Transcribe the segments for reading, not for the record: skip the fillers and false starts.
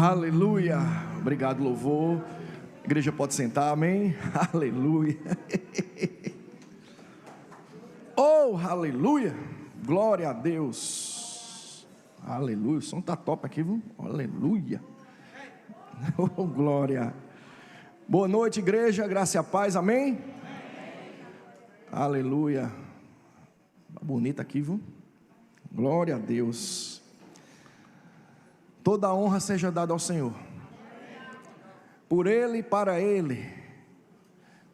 Aleluia. Obrigado, louvor. A igreja pode sentar, amém? Aleluia. Oh, aleluia. Glória a Deus. Aleluia. O som está top aqui, viu? Aleluia. Oh, glória. Boa noite, igreja. Graça e a paz, amém? Aleluia. Bonita aqui, viu? Glória a Deus. Toda a honra seja dada ao Senhor. Por Ele e para Ele.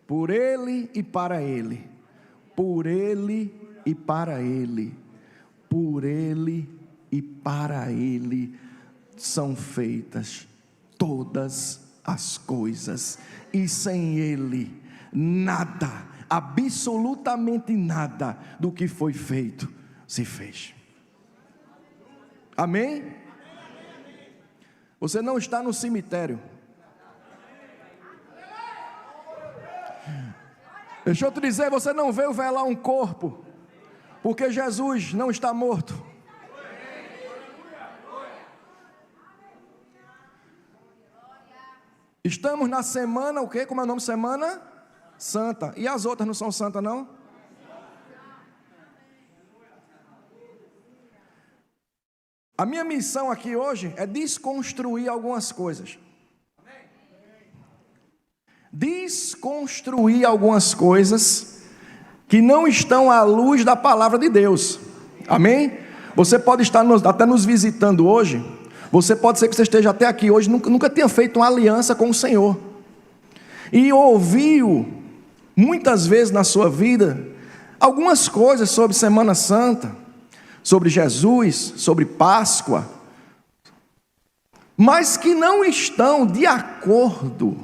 Por Ele e para Ele. Por Ele e para Ele. Por Ele e para Ele são feitas todas as coisas. E sem Ele, nada, absolutamente nada do que foi feito se fez. Amém? Você não está no cemitério. Deixa eu te dizer, você não veio velar um corpo, porque Jesus não está morto. Estamos na semana, o quê? Como é o nome? Semana Santa. E as outras não são santas, não? A minha missão aqui hoje é desconstruir algumas coisas. Desconstruir algumas coisas que não estão à luz da palavra de Deus. Amém? Você pode estar até nos visitando hoje. Você pode ser que você esteja até aqui hoje, nunca tenha feito uma aliança com o Senhor. E ouviu, muitas vezes na sua vida, algumas coisas sobre Semana Santa, sobre Jesus, sobre Páscoa, mas que não estão de acordo,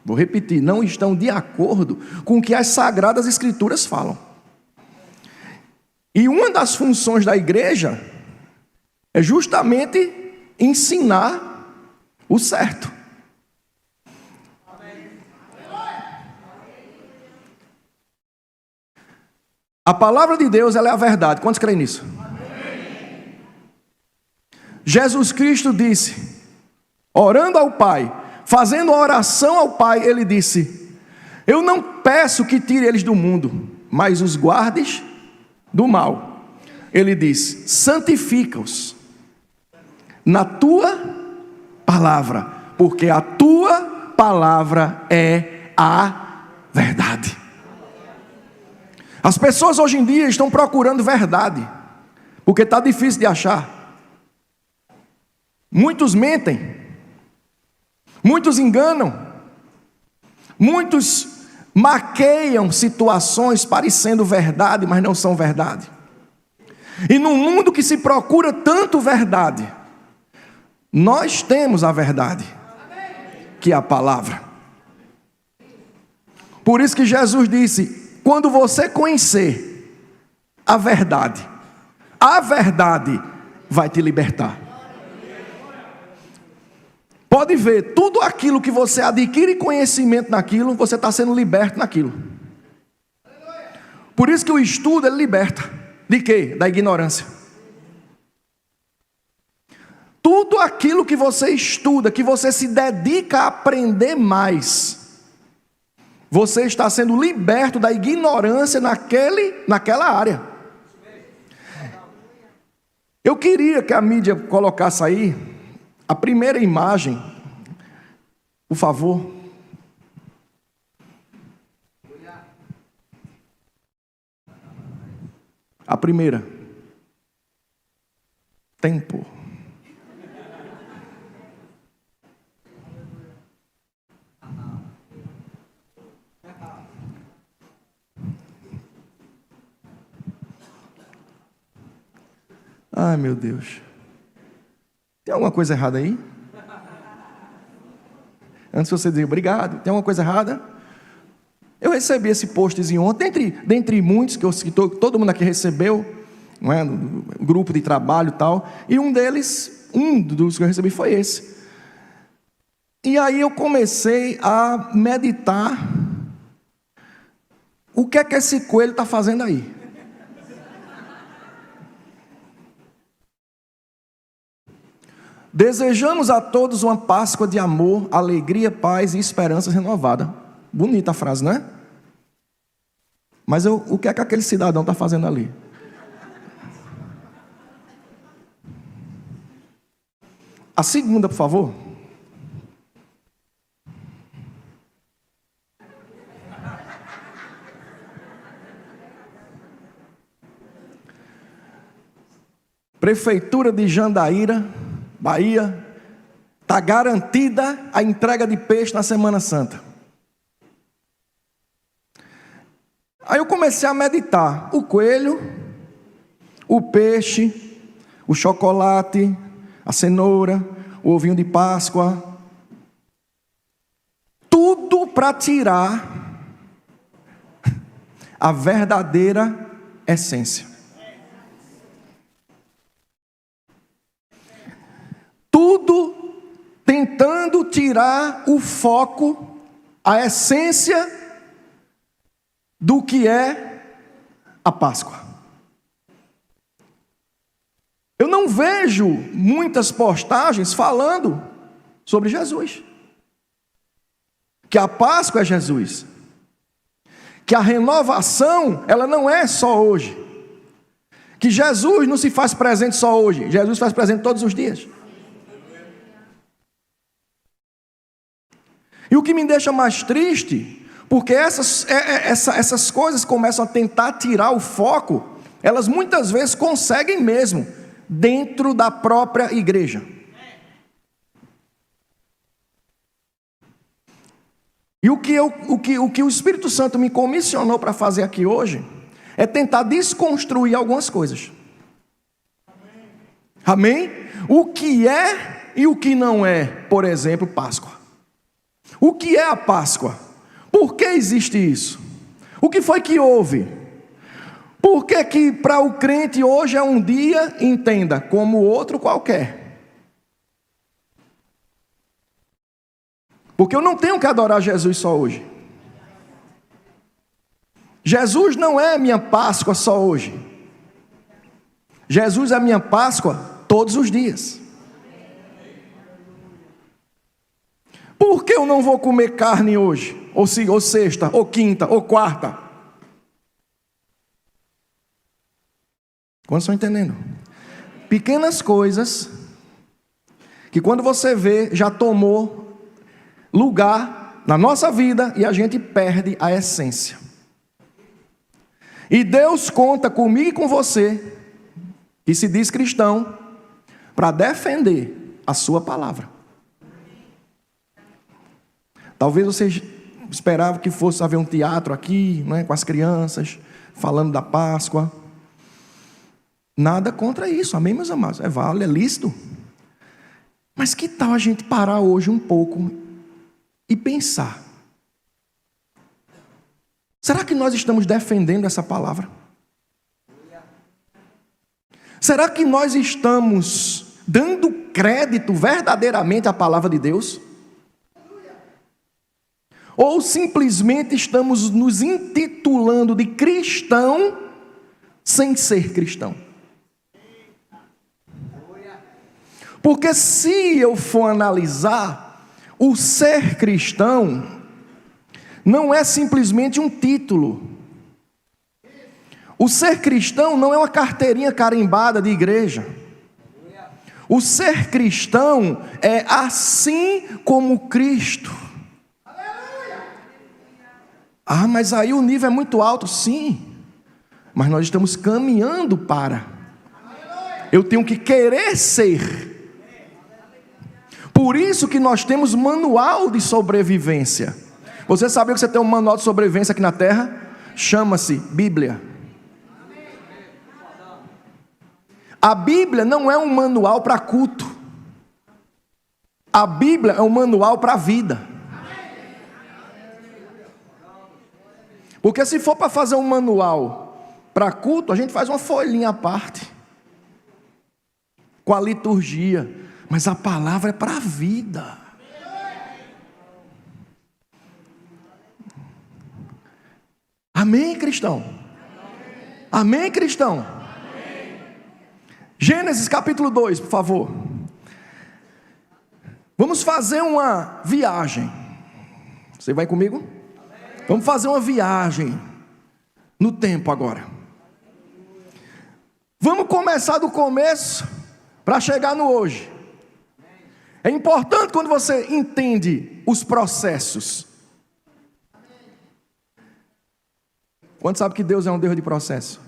vou repetir, não estão de acordo com o que as Sagradas Escrituras falam. E uma das funções da igreja é justamente ensinar o certo. A palavra de Deus, ela é a verdade. Quantos creem nisso? Amém. Jesus Cristo disse, orando ao Pai, fazendo a oração ao Pai, ele disse: eu não peço que tire eles do mundo, mas os guardes do mal. Ele diz: santifica-os na tua palavra, porque a tua palavra é a verdade. As pessoas hoje em dia estão procurando verdade, porque está difícil de achar. Muitos mentem, muitos enganam, muitos maqueiam situações parecendo verdade, mas não são verdade. E num mundo que se procura tanto verdade, nós temos a verdade, que é a palavra. Por isso que Jesus disse: quando você conhecer a verdade vai te libertar. Pode ver, tudo aquilo que você adquire conhecimento naquilo, você está sendo liberto naquilo. Por isso que o estudo, ele liberta. De quê? Da ignorância. Tudo aquilo que você estuda, que você se dedica a aprender mais, você está sendo liberto da ignorância naquela área. Eu queria que a mídia colocasse aí a primeira imagem, por favor. A primeira. Tempo. Ai, meu Deus. Tem alguma coisa errada aí? Antes de você dizer obrigado, tem alguma coisa errada? Eu recebi esse postzinho ontem, dentre muitos que todo mundo aqui recebeu, não é? No grupo de trabalho e tal. E um dos que eu recebi foi esse. E aí eu comecei a meditar. O que é que esse coelho está fazendo aí? Desejamos a todos uma Páscoa de amor, alegria, paz e esperança renovada. Bonita a frase, não é? Mas o que é que aquele cidadão está fazendo ali? A segunda, por favor. Prefeitura de Jandaíra, Bahia, está garantida a entrega de peixe na Semana Santa. Aí eu comecei a meditar. O coelho, o peixe, o chocolate, a cenoura, o ovinho de Páscoa. Tudo para tirar a verdadeira essência. Tudo tentando tirar o foco, a essência do que é a Páscoa. Eu não vejo muitas postagens falando sobre Jesus. Que a Páscoa é Jesus. Que a renovação, ela não é só hoje. Que Jesus não se faz presente só hoje. Jesus faz presente todos os dias. E o que me deixa mais triste, porque essas coisas começam a tentar tirar o foco, elas muitas vezes conseguem mesmo, dentro da própria igreja. E o que o Espírito Santo me comissionou para fazer aqui hoje, é tentar desconstruir algumas coisas. Amém? O que é e o que não é, por exemplo, Páscoa. O que é a Páscoa? Por que existe isso? O que foi que houve? Por que para o crente hoje é um dia, entenda, como outro qualquer? Porque eu não tenho que adorar Jesus só hoje. Jesus não é minha Páscoa só hoje. Jesus é minha Páscoa todos os dias. Por que eu não vou comer carne hoje? Ou sexta, ou quinta, ou quarta? Quantos estão entendendo? Pequenas coisas que quando você vê já tomou lugar na nossa vida e a gente perde a essência. E Deus conta comigo e com você, que se diz cristão, para defender a sua palavra. Talvez você esperava que fosse haver um teatro aqui, né, com as crianças, falando da Páscoa. Nada contra isso, amém, meus amados? É válido, é lícito. Mas que tal a gente parar hoje um pouco e pensar? Será que nós estamos defendendo essa palavra? Será que nós estamos dando crédito verdadeiramente à palavra de Deus? Ou simplesmente estamos nos intitulando de cristão sem ser cristão? Porque se eu for analisar, o ser cristão não é simplesmente um título. O ser cristão não é uma carteirinha carimbada de igreja. O ser cristão é assim como Cristo. Ah, mas aí o nível é muito alto. Sim, mas nós estamos caminhando para. Eu tenho que querer ser. Por isso que nós temos manual de sobrevivência. Você sabia que você tem um manual de sobrevivência aqui na terra? Chama-se Bíblia. A Bíblia não é um manual para culto. A Bíblia é um manual para a vida. Porque se for para fazer um manual para culto, a gente faz uma folhinha à parte, com a liturgia. Mas a palavra é para a vida. Amém, cristão? Amém, cristão? Gênesis capítulo 2, por favor. Vamos fazer uma viagem. Você vai comigo? Vamos fazer uma viagem no tempo agora. Vamos começar do começo para chegar no hoje. É importante quando você entende os processos. Quanto sabe que Deus é um Deus de processo?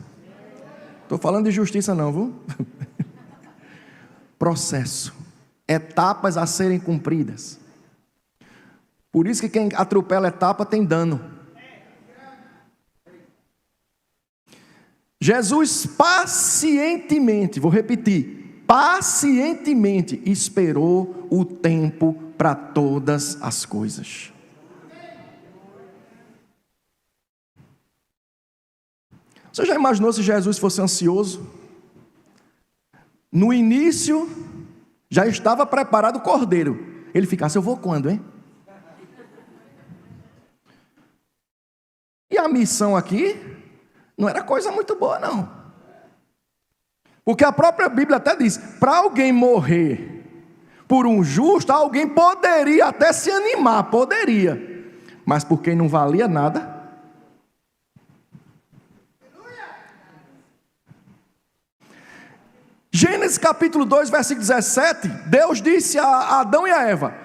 Estou falando de justiça não, viu? Processo. Etapas a serem cumpridas. Por isso que quem atropela etapa tem dano. Jesus pacientemente, vou repetir, pacientemente esperou o tempo para todas as coisas. Você já imaginou se Jesus fosse ansioso? No início, já estava preparado o cordeiro. Ele ficasse, eu vou quando, hein? E a missão aqui não era coisa muito boa, não. Porque a própria Bíblia até diz, para alguém morrer por um justo, alguém poderia até se animar, poderia. Mas por quem não valia nada... Gênesis capítulo 2, versículo 17, Deus disse a Adão e a Eva,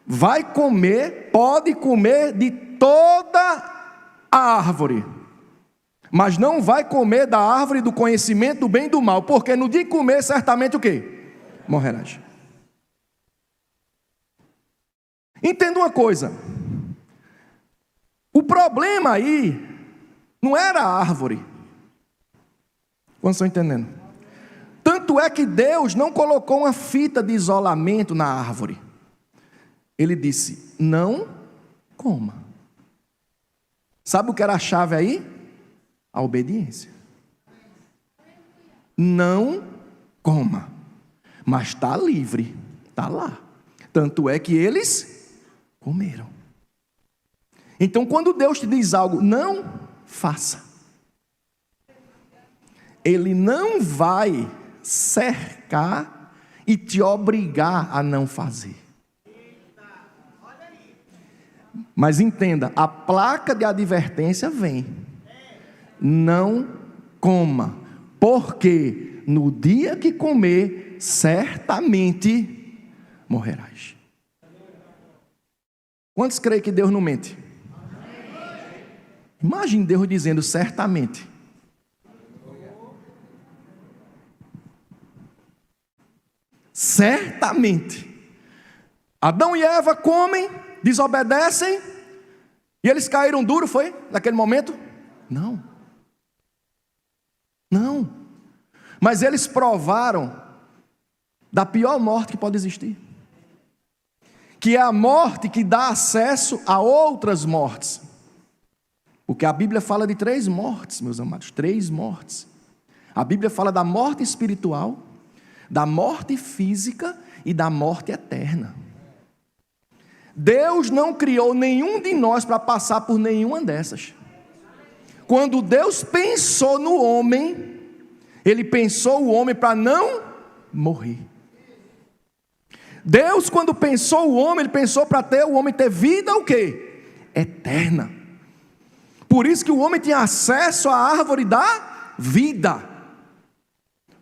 vai comer, pode comer de toda a árvore, mas não vai comer da árvore do conhecimento do bem e do mal, porque no dia de comer, certamente o quê? Morrerás. Entenda uma coisa, o problema aí não era a árvore, quantos estão entendendo? Tanto é que Deus não colocou uma fita de isolamento na árvore. Ele disse, não coma. Sabe o que era a chave aí? A obediência. Não coma. Mas está livre, está lá. Tanto é que eles comeram. Então quando Deus te diz algo, não faça. Ele não vai cercar e te obrigar a não fazer. Mas entenda, a placa de advertência vem. Não coma, porque no dia que comer, certamente morrerás. Quantos creem que Deus não mente? Imagine Deus dizendo certamente. Certamente. Adão e Eva comem, desobedecem, e eles caíram duro, foi? Naquele momento? Não. Não. Mas eles provaram da pior morte que pode existir. Que é a morte que dá acesso a outras mortes. Porque a Bíblia fala de 3 mortes, meus amados, 3 mortes. A Bíblia fala da morte espiritual, da morte física e da morte eterna. Deus não criou nenhum de nós para passar por nenhuma dessas. Quando Deus pensou no homem, Ele pensou o homem para não morrer. Deus, quando pensou o homem, Ele pensou para o homem ter vida o quê? Eterna. Por isso que o homem tinha acesso à árvore da vida.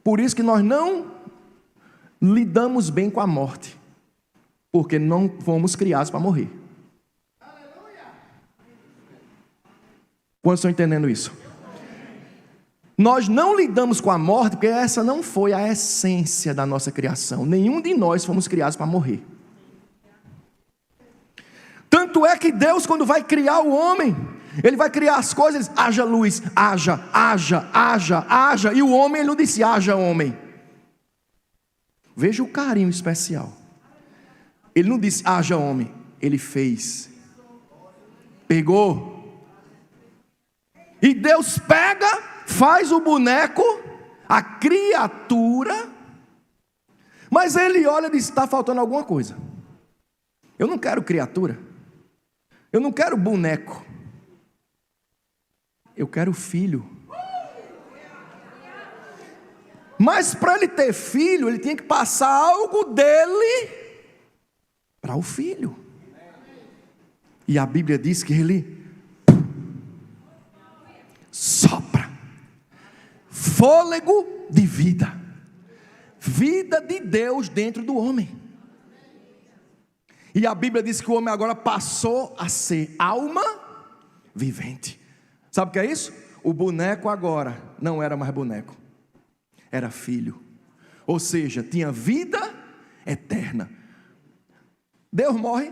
Por isso que nós não lidamos bem com a morte, porque não fomos criados para morrer. Quantos estão entendendo isso? Nós não lidamos com a morte, porque essa não foi a essência da nossa criação. Nenhum de nós fomos criados para morrer. Tanto é que Deus, quando vai criar o homem, Ele vai criar as coisas, haja luz, haja, e o homem, Ele não disse, haja homem. Veja o carinho especial. Ele não disse, haja homem. Ele fez. Pegou. E Deus pega, faz o boneco, a criatura, mas Ele olha e diz, está faltando alguma coisa. Eu não quero criatura. Eu não quero boneco. Eu quero filho. Mas para ele ter filho, ele tinha que passar algo dele ao filho. E a Bíblia diz que ele sopra fôlego de vida, vida de Deus dentro do homem. E a Bíblia diz que o homem agora passou a ser alma vivente. Sabe o que é isso? O boneco agora não era mais boneco, era filho. Ou seja, tinha vida eterna. Deus morre?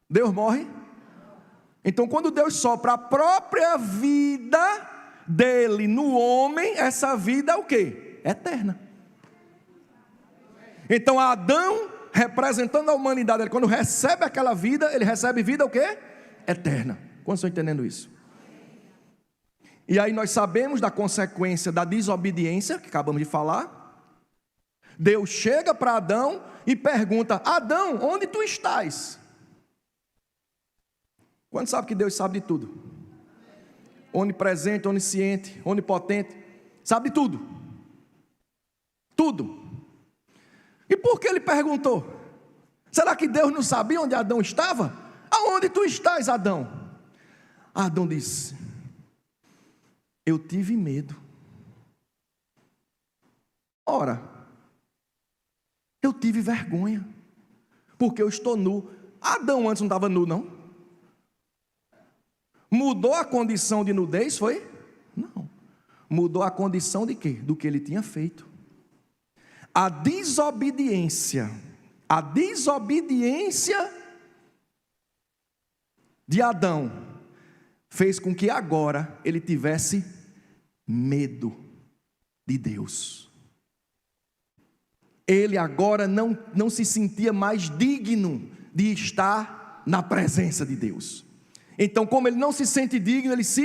Deus morre? Então quando Deus sopra a própria vida dele no homem, essa vida é o quê? Eterna. Então Adão, representando a humanidade, ele, quando recebe aquela vida, ele recebe vida o quê? Eterna. Quantos estão entendendo isso? E aí nós sabemos da consequência da desobediência, que acabamos de falar. Deus chega para Adão e pergunta: Adão, onde tu estás? Quantos sabem que Deus sabe de tudo? Onipresente, onisciente, onipotente, sabe de tudo. Tudo. E por que ele perguntou? Será que Deus não sabia onde Adão estava? Aonde tu estás, Adão? Adão disse: eu tive medo. Ora, eu tive vergonha, porque eu estou nu. Adão antes não estava nu, não? Mudou a condição de nudez, foi? Não. Mudou a condição de quê? Do que ele tinha feito. A desobediência de Adão fez com que agora ele tivesse medo de Deus. Ele agora não se sentia mais digno de estar na presença de Deus. Então, como ele não se sente digno, ele se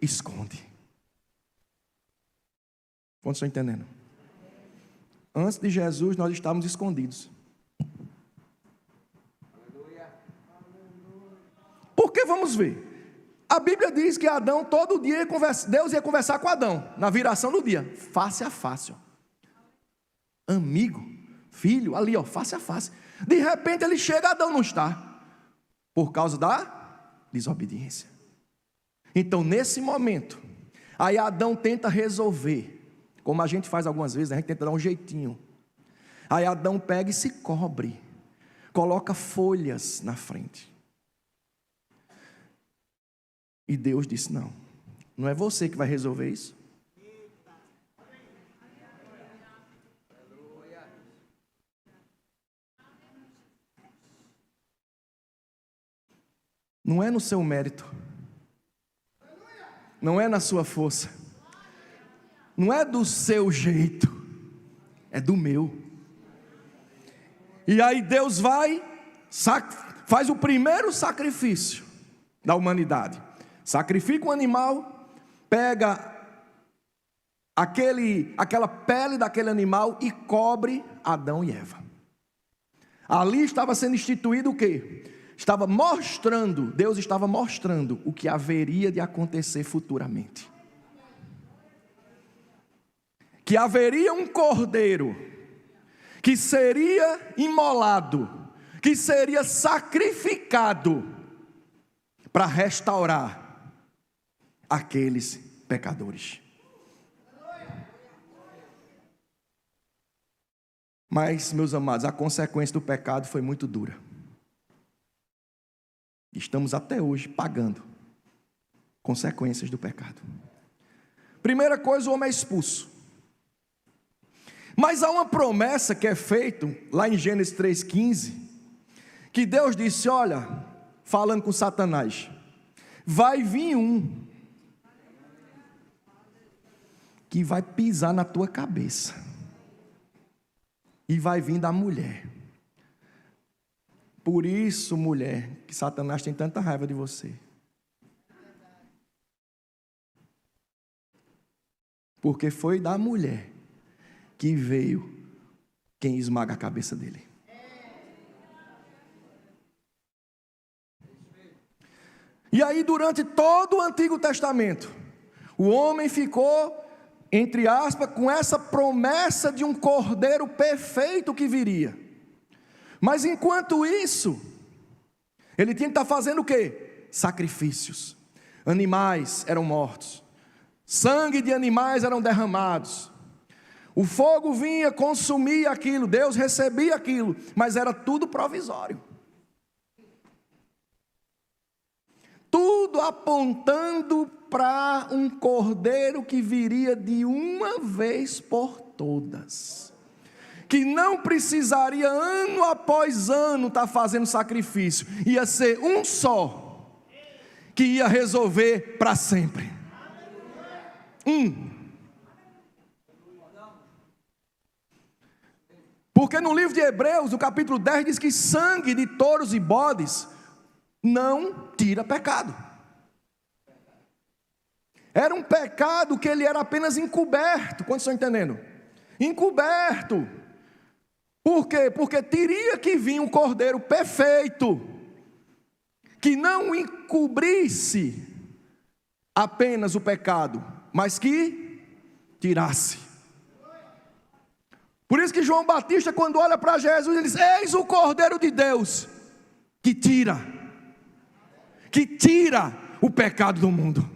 esconde. Quantos estão entendendo? Antes de Jesus, nós estávamos escondidos. Porque vamos ver. A Bíblia diz que Adão, todo dia, Deus ia conversar com Adão, na viração do dia, face a face. Ó. Amigo, filho, ali, ó, face a face. De repente ele chega, Adão não está. Por causa da desobediência. Então, nesse momento, aí Adão tenta resolver. Como a gente faz algumas vezes, a gente tenta dar um jeitinho. Aí Adão pega e se cobre, coloca folhas na frente. E Deus disse: não, não é você que vai resolver isso. Não é no seu mérito, não é na sua força, não é do seu jeito, é do meu. E aí Deus vai, faz o primeiro sacrifício da humanidade. Sacrifica um animal, pega aquela pele daquele animal e cobre Adão e Eva. Ali estava sendo instituído o quê? Deus estava mostrando o que haveria de acontecer futuramente. Que haveria um cordeiro que seria imolado, que seria sacrificado para restaurar aqueles pecadores. Mas, meus amados, a consequência do pecado foi muito dura. Estamos até hoje pagando consequências do pecado. Primeira coisa, o homem é expulso. Mas há uma promessa que é feita lá em Gênesis 3,15, que Deus disse: olha, falando com Satanás, vai vir um que vai pisar na tua cabeça, e vai vir da mulher. Por isso, mulher, que Satanás tem tanta raiva de você. Porque foi da mulher que veio quem esmaga a cabeça dele. E aí, durante todo o Antigo Testamento, o homem ficou, entre aspas, com essa promessa de um cordeiro perfeito que viria. Mas enquanto isso, ele tinha que estar fazendo o quê? Sacrifícios. Animais eram mortos, sangue de animais eram derramados, o fogo vinha, consumia aquilo, Deus recebia aquilo, mas era tudo provisório. Tudo apontando para um cordeiro que viria de uma vez por todas, que não precisaria ano após ano estar fazendo sacrifício, ia ser um só, que ia resolver para sempre. Porque no livro de Hebreus, no capítulo 10, diz que sangue de touros e bodes não tira pecado. Era um pecado que ele era apenas encoberto. Quantos estão entendendo? Encoberto. Por quê? Porque teria que vir um cordeiro perfeito, que não encobrisse apenas o pecado, mas que tirasse. Por isso que João Batista, quando olha para Jesus, ele diz: eis o Cordeiro de Deus, que tira o pecado do mundo.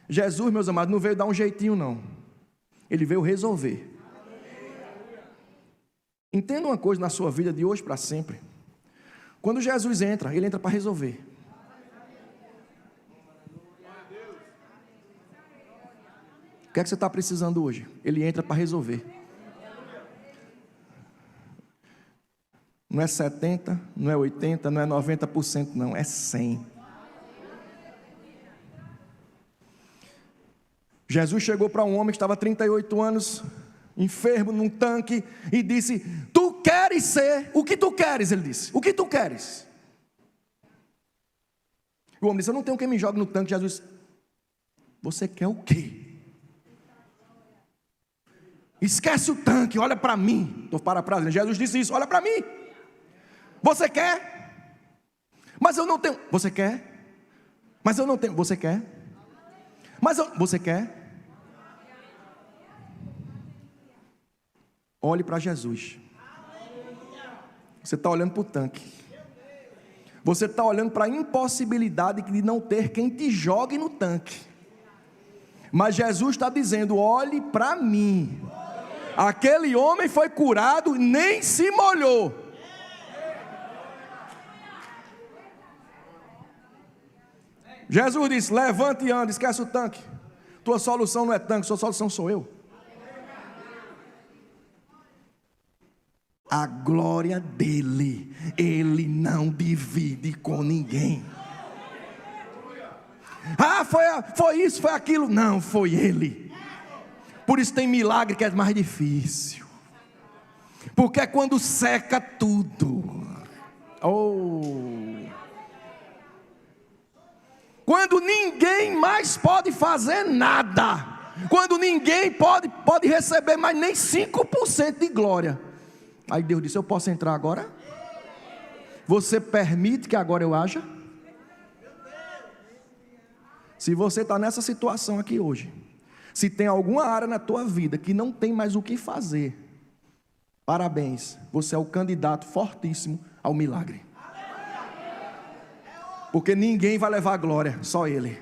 Jesus, meus amados, não veio dar um jeitinho não, ele veio resolver. Entenda uma coisa na sua vida de hoje para sempre: quando Jesus entra, ele entra para resolver. O que é que você está precisando hoje? Ele entra para resolver. Não é 70%, não é 80%, não é 90%, não, é 100%. Jesus chegou para um homem que estava há 38 anos, enfermo, num tanque, e disse: tu queres ser, o que tu queres? Ele disse: o que tu queres? O homem disse: eu não tenho quem me jogue no tanque. Jesus: você quer o quê? Esquece o tanque, olha para mim. Estou parafraseando, Jesus disse isso: olha para mim. Você quer? Mas eu não tenho. Você quer? Mas eu não tenho. Você quer? Você quer? Olhe para Jesus. Você está olhando para o tanque. Você está olhando para a impossibilidade de não ter quem te jogue no tanque. Mas Jesus está dizendo: olhe para mim. Aquele homem foi curado, nem se molhou. Jesus disse: levante e ande, esquece o tanque. Tua solução não é tanque, sua solução sou eu. A glória dele, ele não divide com ninguém. Ah, foi isso, foi aquilo. Não, foi ele. Por isso tem milagre que é mais difícil. Porque é quando seca tudo. Quando ninguém mais pode fazer nada. Quando ninguém pode receber mais nem 5% de glória. Aí Deus disse: eu posso entrar agora? Você permite que agora eu haja? Se você está nessa situação aqui hoje, se tem alguma área na tua vida que não tem mais o que fazer, parabéns, você é o candidato fortíssimo ao milagre. Porque ninguém vai levar a glória, só ele.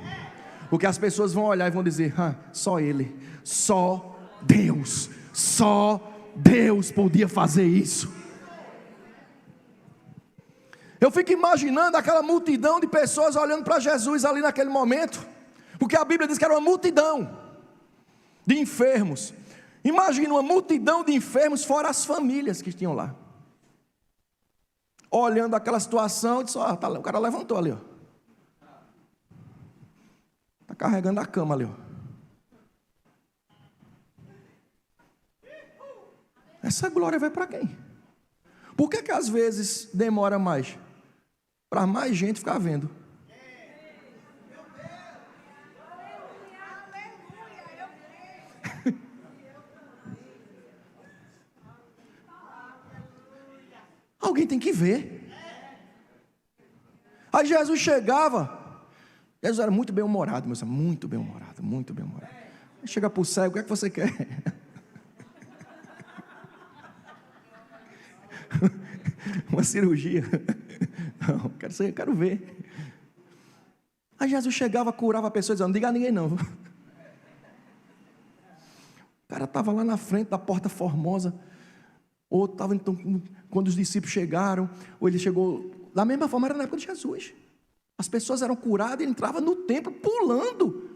Porque as pessoas vão olhar e vão dizer: só ele, só Deus podia fazer isso. Eu fico imaginando aquela multidão de pessoas olhando para Jesus ali naquele momento, porque a Bíblia diz que era uma multidão de enfermos. Imagina uma multidão de enfermos, fora as famílias que tinham lá, olhando aquela situação. Disse: o cara levantou ali, está carregando a cama ali, Essa glória vai para quem? Por que às vezes demora mais? Para mais gente ficar vendo. Alguém tem que ver. Aí Jesus chegava. Jesus era muito bem-humorado, meu irmão, muito bem-humorado, muito bem-humorado. Chega para o cego: o que é que você quer? uma cirurgia. Não, quero ver. Aí Jesus chegava, curava a pessoa, dizendo: não diga a ninguém não. O cara estava lá na frente da porta formosa. Outro estava, então, quando os discípulos chegaram, ou ele chegou, da mesma forma era na época de Jesus. As pessoas eram curadas, ele entrava no templo pulando.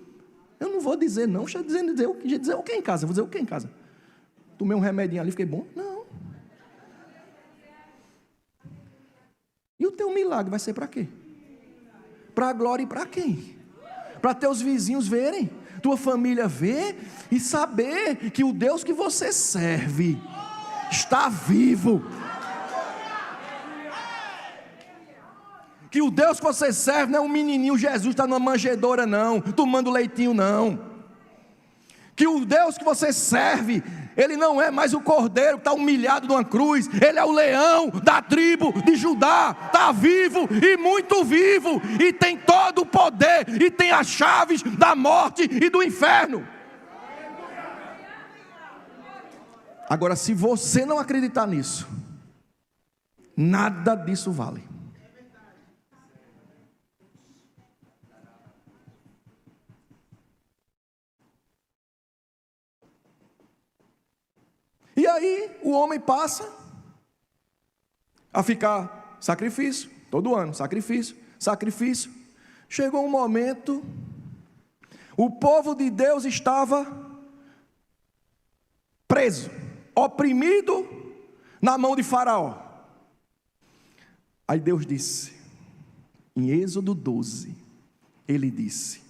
Eu não vou dizer não, deixa eu dizer o que em casa, vou dizer o que em casa. Tomei um remedinho ali, fiquei bom? Não. E o teu milagre vai ser para quê? Para a glória e para quem? Para teus vizinhos verem, tua família ver e saber que o Deus que você serve está vivo. Que o Deus que você serve não é um menininho Jesus está numa manjedoura não, tomando leitinho não. Que o Deus que você serve, Ele não é mais o cordeiro que está humilhado numa cruz. Ele é o leão da tribo de Judá. Está vivo e muito vivo. E tem todo o poder. E tem as chaves da morte e do inferno. Agora, se você não acreditar nisso, nada disso vale. E aí o homem passa a ficar sacrifício, todo ano, sacrifício, sacrifício. Chegou um momento, o povo de Deus estava preso, oprimido na mão de Faraó. Aí Deus disse, em Êxodo 12, Ele disse: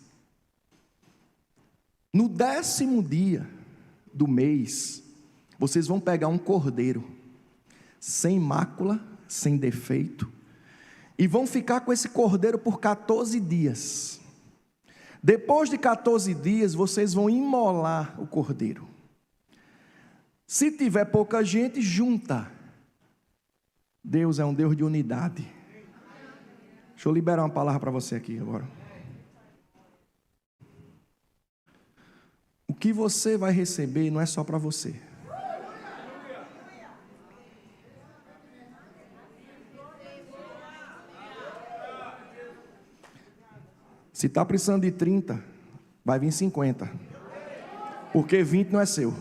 no 10º dia do mês, vocês vão pegar um cordeiro, sem mácula, sem defeito, e vão ficar com esse cordeiro por 14 dias. Depois de 14 dias, vocês vão imolar o cordeiro. Se tiver pouca gente, junta. Deus é um Deus de unidade. Deixa eu liberar uma palavra para você aqui agora. O que você vai receber não é só para você. Se está precisando de 30, vai vir 50. Porque 20 não é seu.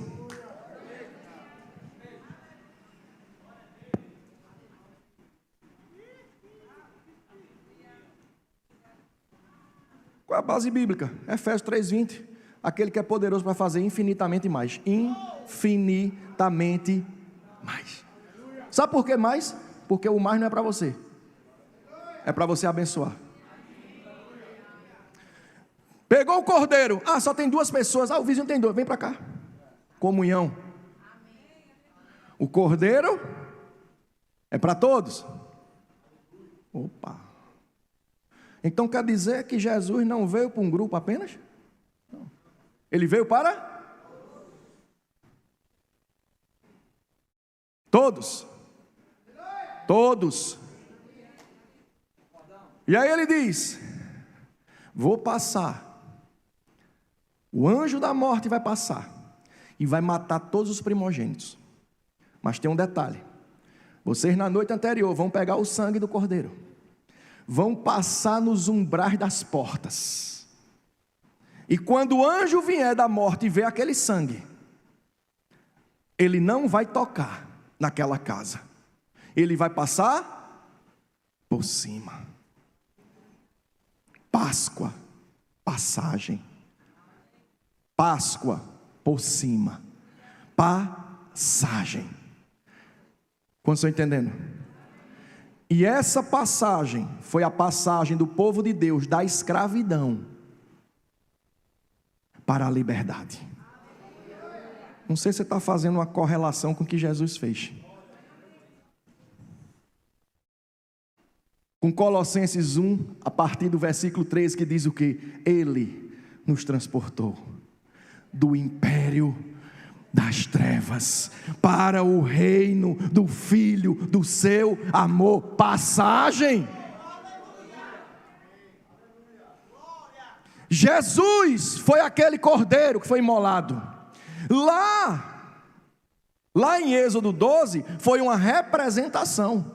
Qual é a base bíblica? Efésios 3:20. Aquele que é poderoso para fazer infinitamente mais. Infinitamente mais. Sabe por que mais? Porque o mais não é para você. É para você abençoar. Pegou o cordeiro. Ah, só tem 2 pessoas. Ah, o vizinho tem 2. Vem para cá. Comunhão. O cordeiro é para todos. Opa. Então quer dizer que Jesus não veio para um grupo apenas? Não. Ele veio para todos. Todos. E aí ele diz: vou passar. O anjo da morte vai passar e vai matar todos os primogênitos. Mas tem um detalhe: vocês na noite anterior vão pegar o sangue do cordeiro, vão passar nos umbrais das portas, e quando o anjo vier da morte e ver aquele sangue, ele não vai tocar naquela casa, ele vai passar por cima. Páscoa, passagem. Páscoa, por cima. Passagem. Quantos estão entendendo? E essa passagem foi a passagem do povo de Deus da escravidão para a liberdade. Não sei se você está fazendo uma correlação com o que Jesus fez. Com Colossenses 1, a partir do versículo 13, que diz o quê? Ele nos transportou do império das trevas para o reino do Filho do seu amor. Passagem. Jesus foi aquele cordeiro que foi imolado. Lá em Êxodo 12, foi uma representação.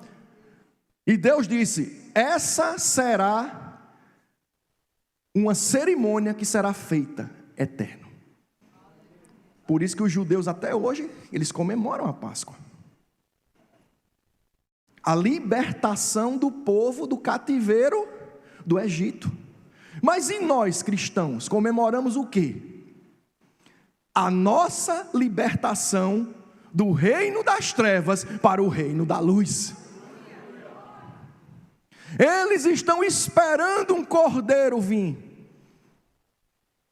E Deus disse: essa será uma cerimônia que será feita eterno. Por isso que os judeus até hoje, eles comemoram a Páscoa. A libertação do povo do cativeiro do Egito. Mas e nós cristãos, comemoramos o quê? A nossa libertação do reino das trevas para o reino da luz. Eles estão esperando um cordeiro vir.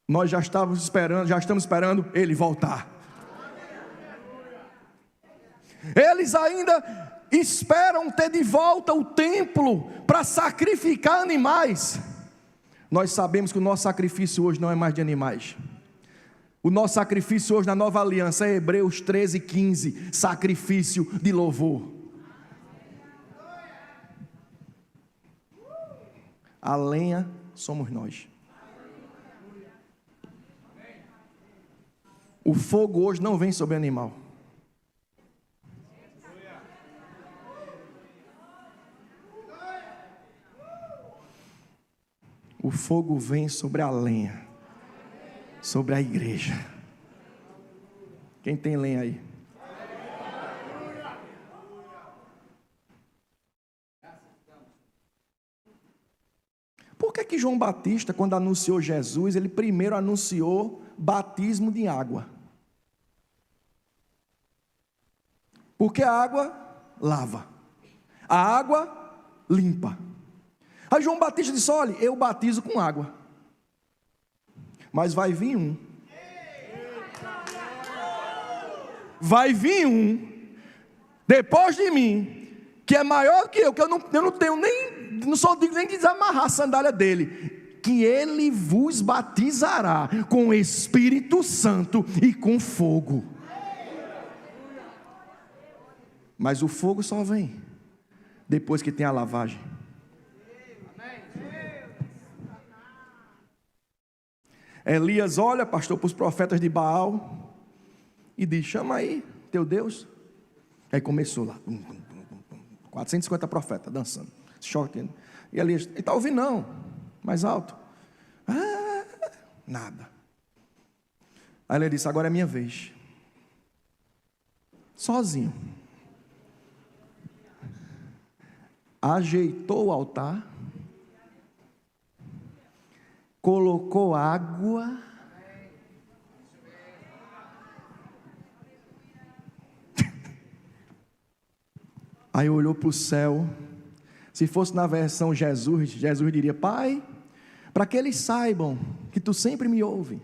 Nós já estamos esperando ele voltar. Eles ainda esperam ter de volta o templo para sacrificar animais. Nós sabemos que o nosso sacrifício hoje não é mais de animais. O nosso sacrifício hoje na nova aliança é Hebreus 13:15, sacrifício de louvor. A lenha somos nós. O fogo hoje não vem sobre animal. O fogo vem sobre a lenha, sobre a igreja. Quem tem lenha aí? Por que João Batista, quando anunciou Jesus, ele primeiro anunciou batismo de água? Porque a água lava, a água limpa. Aí João Batista disse: olha, eu batizo com água, mas vai vir um depois de mim, que é maior que eu não tenho nem, não sou digno nem de desamarrar a sandália dele, que ele vos batizará com o Espírito Santo e com fogo. Mas o fogo só vem depois que tem a lavagem. Elias olha, pastor, para os profetas de Baal e diz: chama aí teu Deus. Aí começou lá, 450 profetas dançando, short. E Elias: ele está ouvindo não, mais alto. Nada. Aí ele disse: agora é minha vez. Sozinho. Ajeitou o altar, colocou água, aí olhou para o céu. Se fosse na versão Jesus diria: Pai, para que eles saibam que tu sempre me ouve.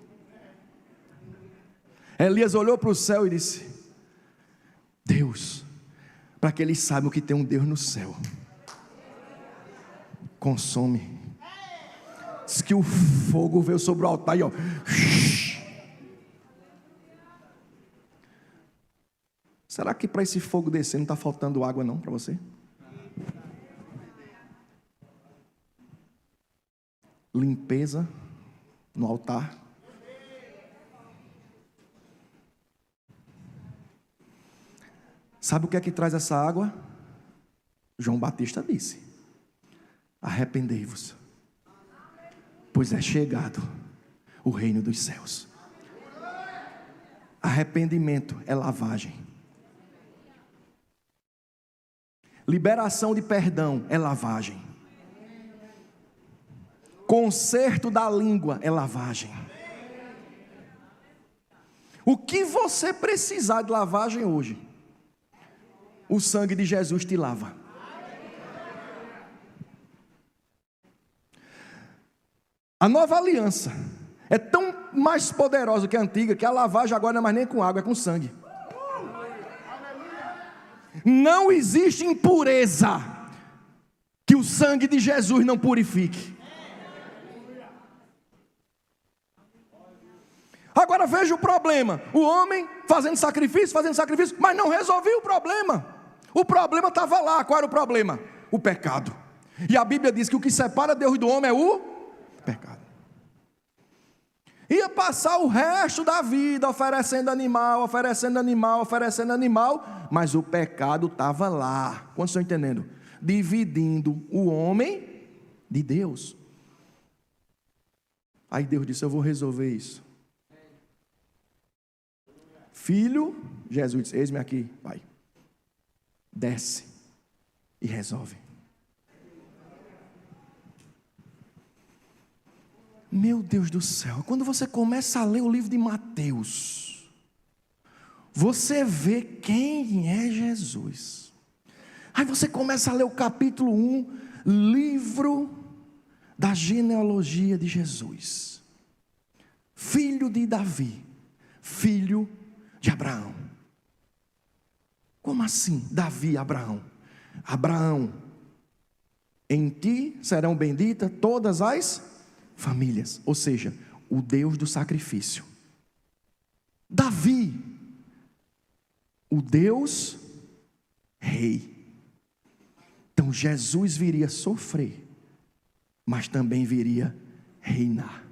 Elias olhou para o céu e disse: Deus, para que eles saibam que tem um Deus no céu. Consome. Diz que o fogo veio sobre o altar e ó. Será que para esse fogo descer não está faltando água não para você? Limpeza no altar. Sabe o que é que traz essa água? João Batista disse: arrependei-vos, pois é chegado o reino dos céus. Arrependimento é lavagem. Liberação de perdão é lavagem. Conserto da língua é lavagem. O que você precisar de lavagem hoje, o sangue de Jesus te lava. A nova aliança é tão mais poderosa que a antiga, que a lavagem agora não é mais nem com água, é com sangue. Não existe impureza que o sangue de Jesus não purifique. Agora veja o problema: o homem fazendo sacrifício, mas não resolveu o problema. O problema estava lá. Qual era o problema? O pecado. E a Bíblia diz que o que separa Deus do homem é o pecado. Ia passar o resto da vida oferecendo animal, oferecendo animal, oferecendo animal, mas o pecado estava lá. Quantos estão entendendo? Dividindo o homem de Deus. Aí Deus disse: eu vou resolver isso. Filho, Jesus disse: eis-me aqui, pai. Desce e resolve. Meu Deus do céu, quando você começa a ler o livro de Mateus, você vê quem é Jesus. Aí você começa a ler o capítulo 1, livro da genealogia de Jesus. Filho de Davi, filho de Abraão. Como assim, Davi, Abraão? Abraão, em ti serão benditas todas as famílias, ou seja, o Deus do sacrifício. Davi, o Deus rei. Então Jesus viria sofrer, mas também viria reinar.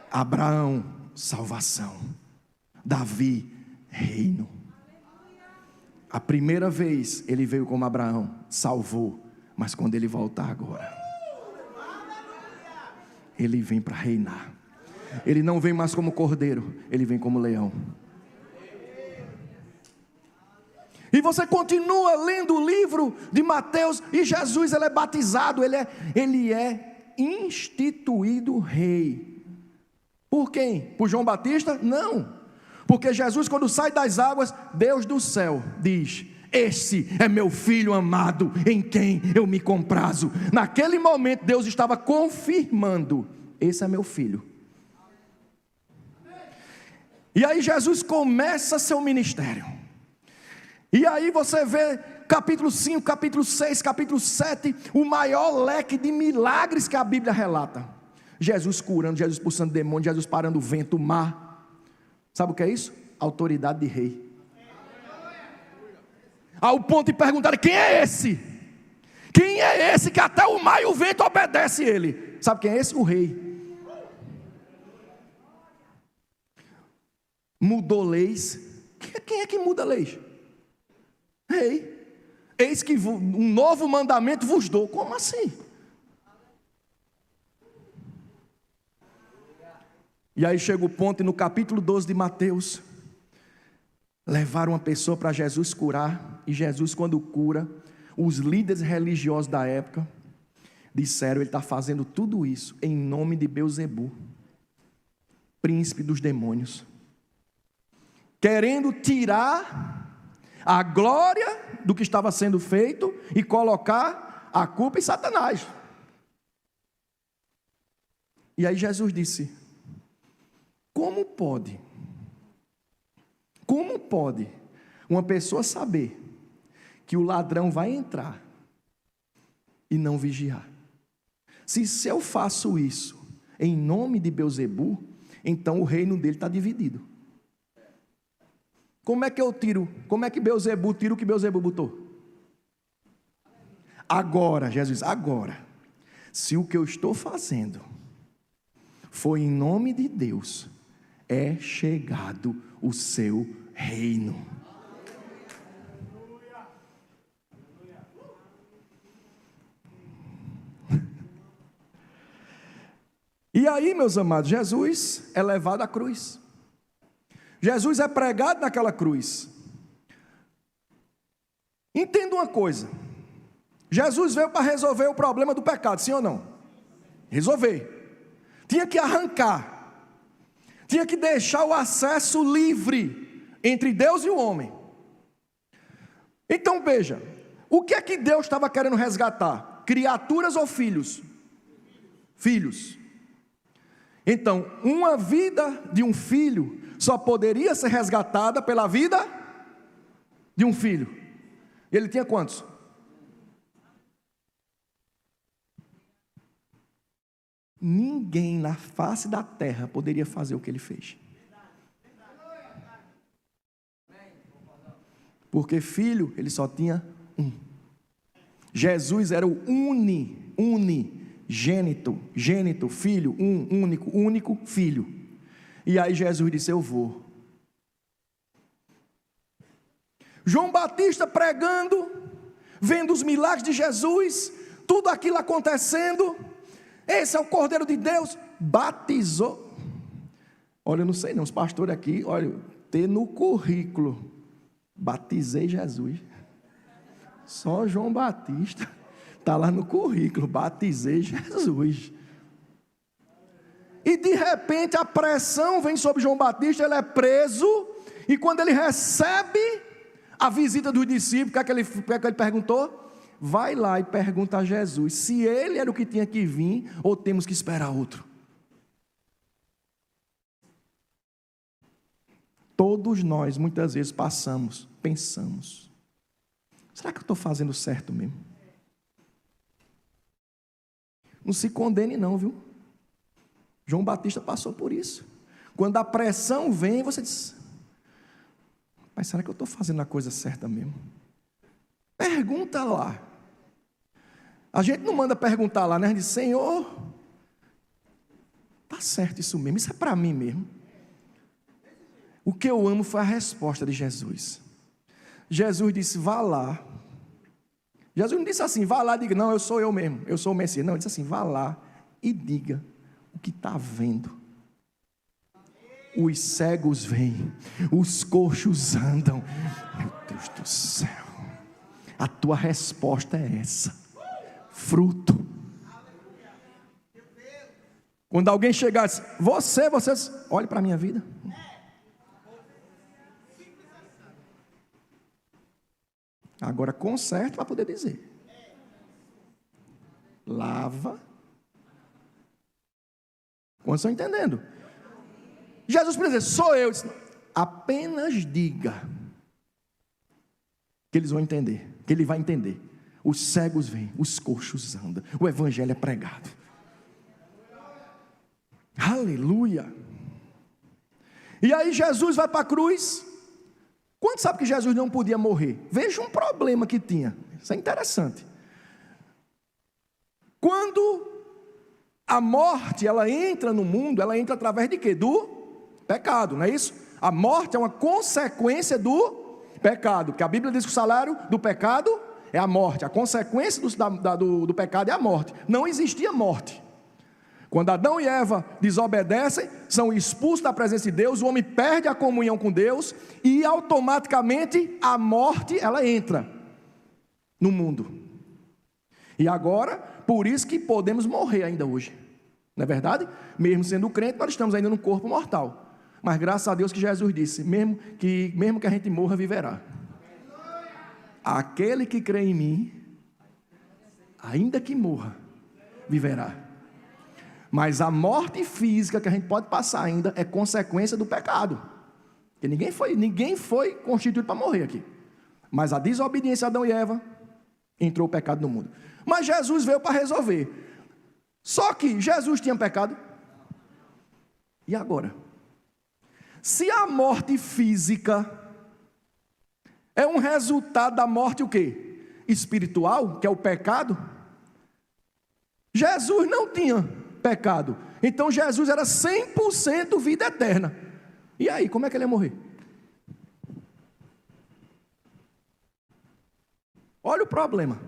Abraão, salvação. Davi, reino. A primeira vez ele veio como Abraão, salvou, mas quando ele voltar agora, ele vem para reinar. Ele não vem mais como cordeiro, ele vem como leão. E você continua lendo o livro de Mateus, e Jesus ele é batizado, ele é instituído rei. Por quem? Por João Batista? Não. Porque Jesus, quando sai das águas, Deus do céu diz: esse é meu filho amado, em quem eu me comprazo. Naquele momento Deus estava confirmando: esse é meu filho. E aí Jesus começa seu ministério. E aí você vê capítulo 5, capítulo 6, capítulo 7, o maior leque de milagres que a Bíblia relata. Jesus curando, Jesus expulsando demônios, Jesus parando o vento, o mar. Sabe o que é isso? Autoridade de rei. Ao ponto de perguntar: quem é esse? Quem é esse que até o mar e o vento obedece ele? Sabe quem é esse? O rei. Mudou leis. Quem é que muda leis? Rei. Eis que um novo mandamento vos dou. Como assim? E aí chega o ponto, e no capítulo 12 de Mateus, levaram uma pessoa para Jesus curar. E Jesus, quando cura, os líderes religiosos da época disseram: ele está fazendo tudo isso em nome de Belzebu, príncipe dos demônios, querendo tirar a glória do que estava sendo feito e colocar a culpa em Satanás. E aí Jesus disse: como pode uma pessoa saber que o ladrão vai entrar e não vigiar? Se eu faço isso em nome de Belzebu, então o reino dele está dividido. Como é que eu tiro? Como é que Belzebu tira o que Belzebu botou? Agora, Jesus, agora, se o que eu estou fazendo foi em nome de Deus, é chegado o seu reino. E aí, meus amados, Jesus é levado à cruz. Jesus é pregado naquela cruz. Entenda uma coisa: Jesus veio para resolver o problema do pecado, sim ou não? Resolver. Tinha que arrancar. Tinha que deixar o acesso livre entre Deus e o homem. Então veja, o que é que Deus estava querendo resgatar? Criaturas ou filhos? Filhos. Então, uma vida de um filho só poderia ser resgatada pela vida de um filho. Ele tinha quantos? Ninguém na face da terra poderia fazer o que ele fez. Porque filho, ele só tinha um. Jesus era o unigênito. Gênito, filho, único filho. E aí Jesus disse: eu vou. João Batista pregando, vendo os milagres de Jesus, tudo aquilo acontecendo. Esse é o Cordeiro de Deus. Batizou. Olha, eu não sei não, os pastores aqui, olha, ter no currículo, batizei Jesus. Só João Batista está lá no currículo, batizei Jesus. E de repente a pressão vem sobre João Batista, ele é preso, e quando ele recebe a visita dos discípulos, o que é que ele perguntou? Vai lá e pergunta a Jesus, se ele era o que tinha que vir, ou temos que esperar outro. Todos nós, muitas vezes, pensamos, será que eu estou fazendo certo mesmo? Não se condene não, viu? João Batista passou por isso. Quando a pressão vem, você diz, mas será que eu estou fazendo a coisa certa mesmo? Pergunta lá. A gente não manda perguntar lá, né? A gente diz, Senhor, está certo isso mesmo, isso é para mim mesmo. O que eu amo foi a resposta de Jesus. Jesus disse, vá lá. Jesus não disse assim, vá lá e diga, não, eu sou eu mesmo, eu sou o Messias. Não, ele disse assim, vá lá e diga o que está vendo. Os cegos vêm, os coxos andam. Meu Deus do céu. A tua resposta é essa. Fruto. Quando alguém chegar e diz, você, olhe para a minha vida. Agora conserta para poder dizer. Lava. Quantos estão entendendo? Jesus precisa dizer, sou eu. Apenas diga. Que eles vão entender. Que ele vai entender. Os cegos vêm, os coxos andam. O evangelho é pregado. Aleluia. E aí Jesus vai para a cruz. Quanto sabe que Jesus não podia morrer? Veja um problema que tinha. Isso é interessante. Quando a morte ela entra no mundo, ela entra através de quê? Do pecado, não é isso? A morte é uma consequência do pecado, porque a Bíblia diz que o salário do pecado é a morte. A consequência do pecado é a morte. Não existia morte. Quando Adão e Eva desobedecem, são expulsos da presença de Deus, o homem perde a comunhão com Deus e automaticamente a morte ela entra no mundo. E agora, por isso que podemos morrer ainda hoje. Não é verdade? Mesmo sendo crente, nós estamos ainda no corpo mortal. Mas graças a Deus que Jesus disse, mesmo que a gente morra, viverá. Aquele que crê em mim, ainda que morra, viverá. Mas a morte física que a gente pode passar ainda é consequência do pecado. Porque ninguém foi constituído para morrer aqui. Mas a desobediência de Adão e Eva, entrou o pecado no mundo. Mas Jesus veio para resolver. Só que Jesus tinha pecado. E agora? Se a morte física é um resultado da morte o quê? Espiritual, que é o pecado. Jesus não tinha pecado. Então Jesus era 100% vida eterna. E aí, como é que ele ia morrer? Olha o problema.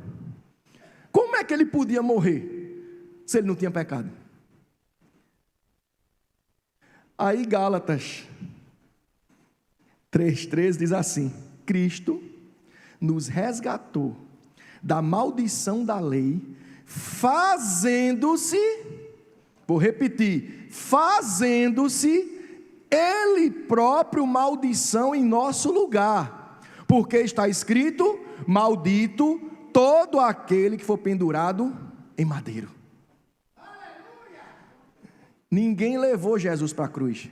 Como é que ele podia morrer se ele não tinha pecado? Aí Gálatas 3,13 diz assim: Cristo nos resgatou da maldição da lei, fazendo-se, vou repetir, fazendo-se Ele próprio maldição em nosso lugar, porque está escrito, maldito todo aquele que for pendurado em madeiro. Ninguém levou Jesus para a cruz,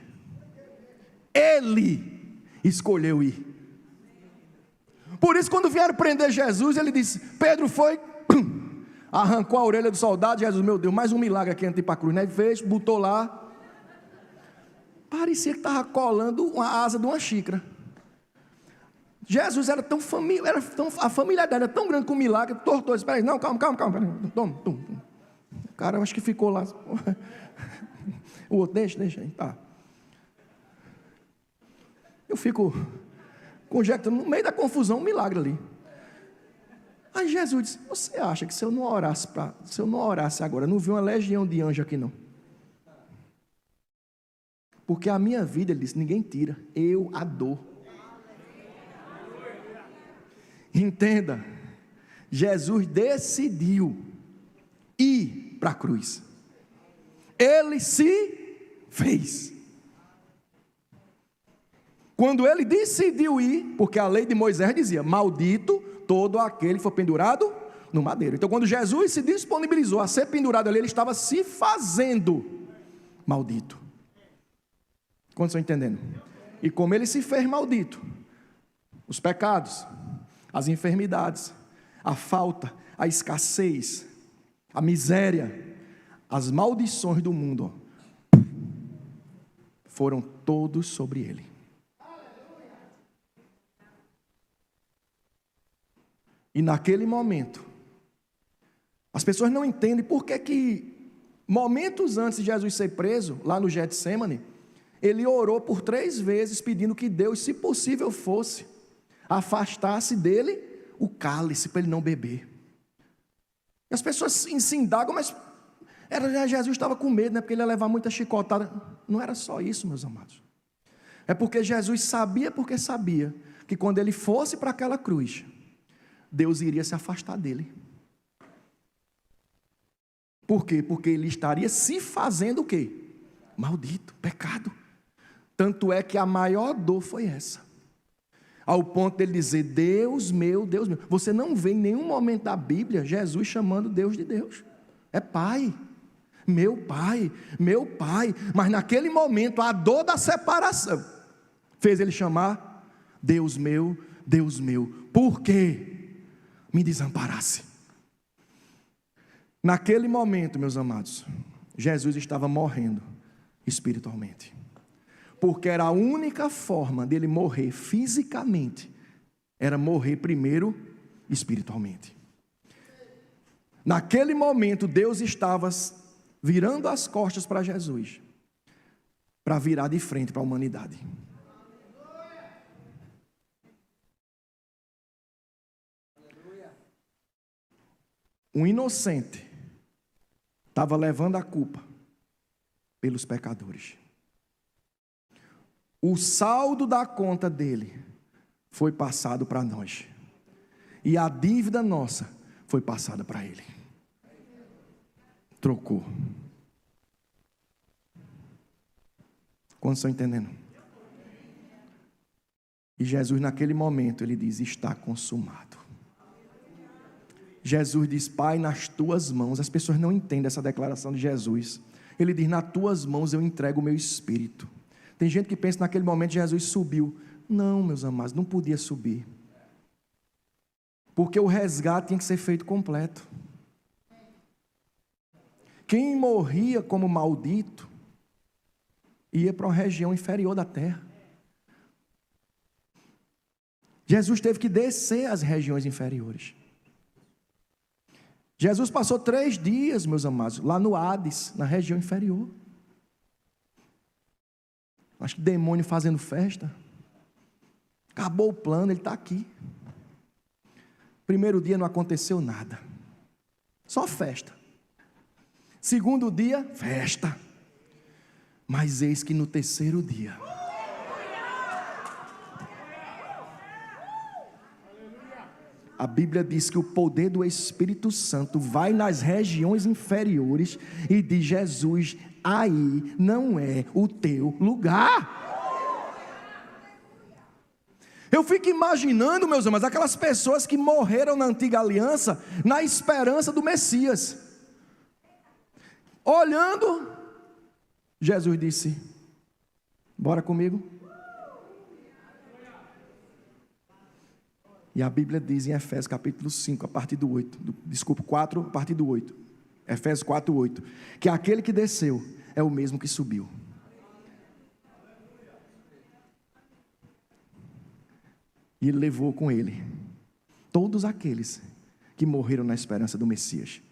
Ele escolheu ir. Por isso, quando vieram prender Jesus, ele disse, Pedro foi, arrancou a orelha do soldado. Jesus, meu Deus, mais um milagre aqui antes de ir para a cruz, né? Fez, botou lá, parecia que estava colando a asa de uma xícara. Jesus era tão a familiaridade era tão grande com o milagre, tortou, espera aí, não, calma, toma. O cara, eu acho que ficou lá. O outro, deixa aí, tá. Eu fico conjecturando, no meio da confusão, um milagre ali. Aí Jesus disse: você acha que se eu não orasse agora, não vi uma legião de anjos aqui não? Porque a minha vida, ele disse, ninguém tira, eu a dou. Entenda, Jesus decidiu ir para a cruz. Ele se fez. Quando ele decidiu ir, porque a lei de Moisés dizia: maldito todo aquele que for pendurado no madeiro. Então, quando Jesus se disponibilizou a ser pendurado ali, ele estava se fazendo maldito. Quantos estão entendendo? E como ele se fez maldito, os pecados, as enfermidades, a falta, a escassez, a miséria, as maldições do mundo, foram todos sobre ele. E naquele momento, as pessoas não entendem por que momentos antes de Jesus ser preso, lá no Getsêmani, ele orou por 3 vezes pedindo que Deus, se possível fosse, afastasse dele o cálice para ele não beber. E as pessoas se indagam, mas Jesus estava com medo, né? Porque ele ia levar muita chicotada. Não era só isso, meus amados. É porque Jesus sabia, que quando ele fosse para aquela cruz, Deus iria se afastar dele. Por quê? Porque ele estaria se fazendo o quê? Maldito, pecado. Tanto é que a maior dor foi essa. Ao ponto dele dizer: Deus meu, Deus meu. Você não vê em nenhum momento da Bíblia Jesus chamando Deus de Deus. É Pai, meu Pai, meu Pai. Mas naquele momento a dor da separação fez ele chamar Deus meu, Deus meu. Por quê? Me desamparasse. Naquele momento, meus amados, Jesus estava morrendo espiritualmente. Porque era a única forma dele morrer fisicamente, era morrer primeiro espiritualmente. Naquele momento, Deus estava virando as costas para Jesus, para virar de frente para a humanidade. Um inocente estava levando a culpa pelos pecadores. O saldo da conta dele foi passado para nós. E a dívida nossa foi passada para ele. Trocou. Quantos estão entendendo? E Jesus, naquele momento, ele diz: está consumado. Jesus diz: Pai, nas tuas mãos. As pessoas não entendem essa declaração de Jesus. Ele diz: nas tuas mãos eu entrego o meu espírito. Tem gente que pensa naquele momento Jesus subiu. Não, meus amados, não podia subir. Porque o resgate tinha que ser feito completo. Quem morria como maldito ia para uma região inferior da terra. Jesus teve que descer às regiões inferiores. Jesus passou 3 dias, meus amados, lá no Hades, na região inferior. Acho que demônio fazendo festa. Acabou o plano, ele está aqui. Primeiro dia não aconteceu nada. Só festa. Segundo dia, festa. Mas eis que no terceiro dia, a Bíblia diz que o poder do Espírito Santo vai nas regiões inferiores e diz: Jesus, aí não é o teu lugar. Eu fico imaginando, meus irmãos, aquelas pessoas que morreram na antiga aliança na esperança do Messias. Olhando, Jesus disse: bora comigo. E a Bíblia diz em Efésios capítulo 5, a partir do 8, 4, a partir do 8, Efésios 4, 8, que aquele que desceu é o mesmo que subiu. E ele levou com ele todos aqueles que morreram na esperança do Messias.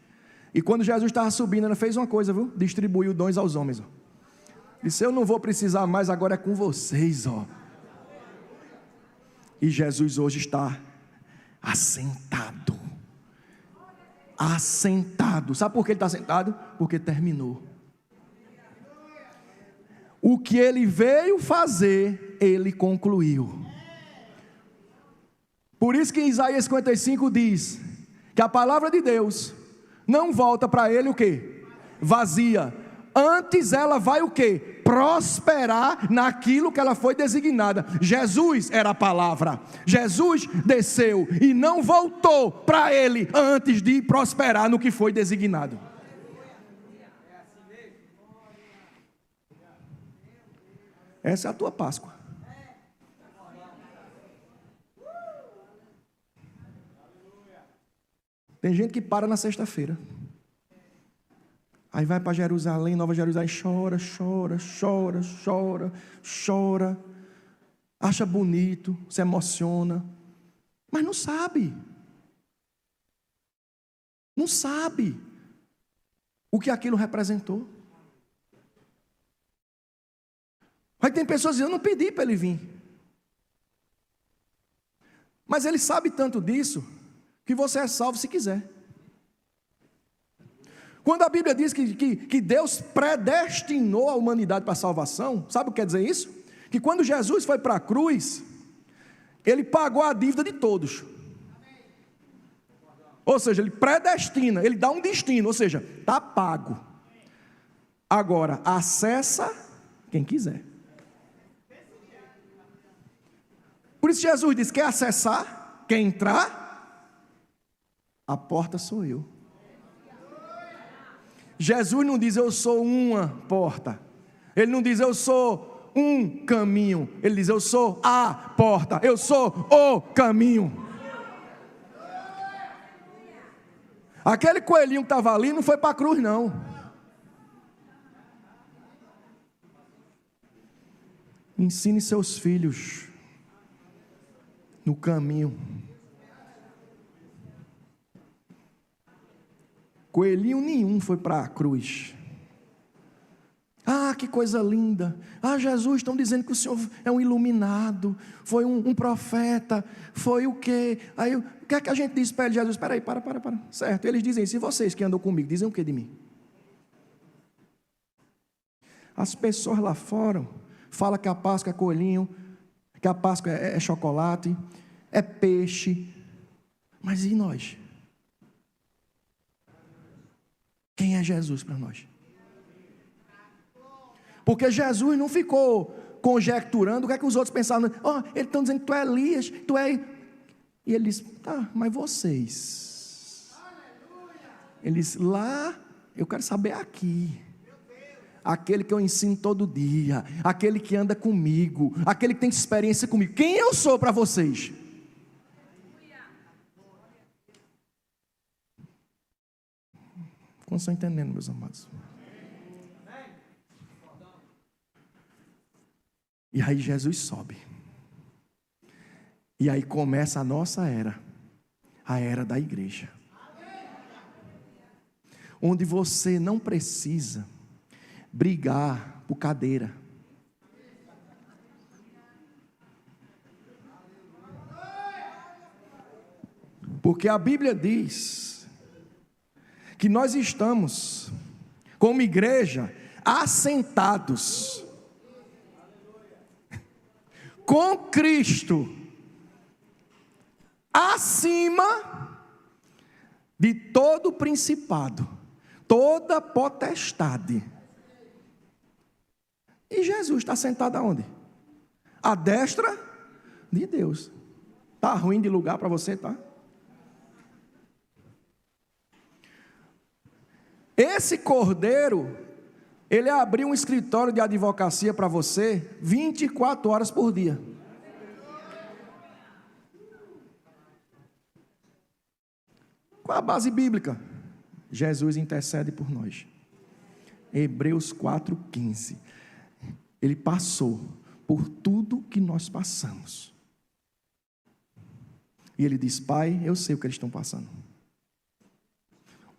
E quando Jesus estava subindo, ela fez uma coisa, viu? Distribuiu dons aos homens. Ó. Disse: eu não vou precisar mais, agora é com vocês. Ó. E Jesus hoje está assentado. Assentado. Sabe por que ele está sentado? Porque terminou. O que ele veio fazer, ele concluiu. Por isso que em Isaías 55 diz que a palavra de Deus não volta para ele o quê? Vazia. Antes ela vai o quê? Prosperar naquilo que ela foi designada. Jesus era a palavra. Jesus desceu e não voltou para ele antes de prosperar no que foi designado. Essa é a tua Páscoa. Tem gente que para na sexta-feira. Aí vai para Jerusalém, Nova Jerusalém, chora, chora, chora, chora, chora. Acha bonito, se emociona. Mas não sabe. Não sabe o que aquilo representou. Aí tem pessoas dizendo: eu não pedi para ele vir. Mas ele sabe tanto disso, que você é salvo se quiser. Quando a Bíblia diz que Deus predestinou a humanidade para a salvação, sabe o que quer dizer isso? Que quando Jesus foi para a cruz, ele pagou a dívida de todos. Ou seja, ele predestina, ele dá um destino, ou seja, está pago. Agora, acessa quem quiser. Por isso Jesus disse: quer acessar, quer entrar, a porta sou eu. Jesus não diz: eu sou uma porta. Ele não diz: eu sou um caminho. Ele diz: eu sou a porta. Eu sou o caminho. Aquele coelhinho que estava ali não foi para a cruz, não. Ensine seus filhos no caminho. Coelhinho nenhum foi para a cruz. Ah, que coisa linda. Ah, Jesus, estão dizendo que o Senhor é um iluminado, foi um profeta, foi o quê? Aí, o que é que a gente diz para ele? Jesus, espera aí, para. Certo, eles dizem: se vocês que andam comigo, dizem o que de mim? As pessoas lá fora falam que a Páscoa é coelhinho, que a Páscoa é chocolate, é peixe. Mas e nós? Quem é Jesus para nós? Porque Jesus não ficou conjecturando o que é que os outros pensavam. Eles estão dizendo que tu é Elias, tu é... E ele disse: tá, mas vocês? Eles lá, eu quero saber aqui. Aquele que eu ensino todo dia, aquele que anda comigo, aquele que tem experiência comigo. Quem eu sou para vocês? Como estão entendendo, meus amados? E aí Jesus sobe. E aí começa a nossa era. A era da igreja. Onde você não precisa brigar por cadeira. Porque a Bíblia diz que nós estamos, como igreja, assentados com Cristo acima de todo principado, toda potestade. E Jesus está sentado aonde? À destra de Deus. Está ruim de lugar para você, tá? Esse cordeiro, ele abriu um escritório de advocacia para você 24 horas por dia. Qual a base bíblica? Jesus intercede por nós. Hebreus 4,15. Ele passou por tudo que nós passamos. E ele diz: Pai, eu sei o que eles estão passando.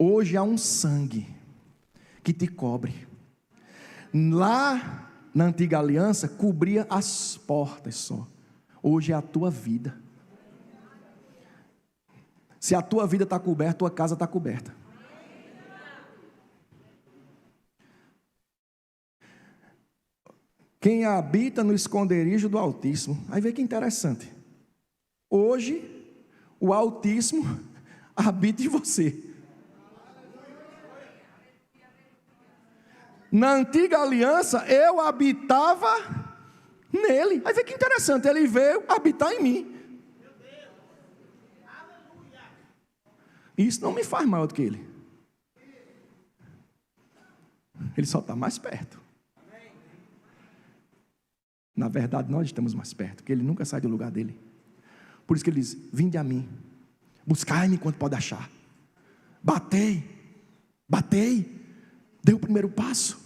Hoje há um sangue que te cobre. Lá na antiga aliança, cobria as portas só. Hoje é a tua vida. Se a tua vida está coberta, tua casa está coberta. Quem habita no esconderijo do Altíssimo. Aí vê que interessante. Hoje, o Altíssimo habita em você. Na antiga aliança, eu habitava nele. Aí vê que interessante, ele veio habitar em mim. Isso não me faz maior do que ele. Ele só está mais perto. Na verdade, nós estamos mais perto, porque ele nunca sai do lugar dele. Por isso que ele diz: vinde a mim, buscai-me enquanto pode achar. Batei, dê o primeiro passo.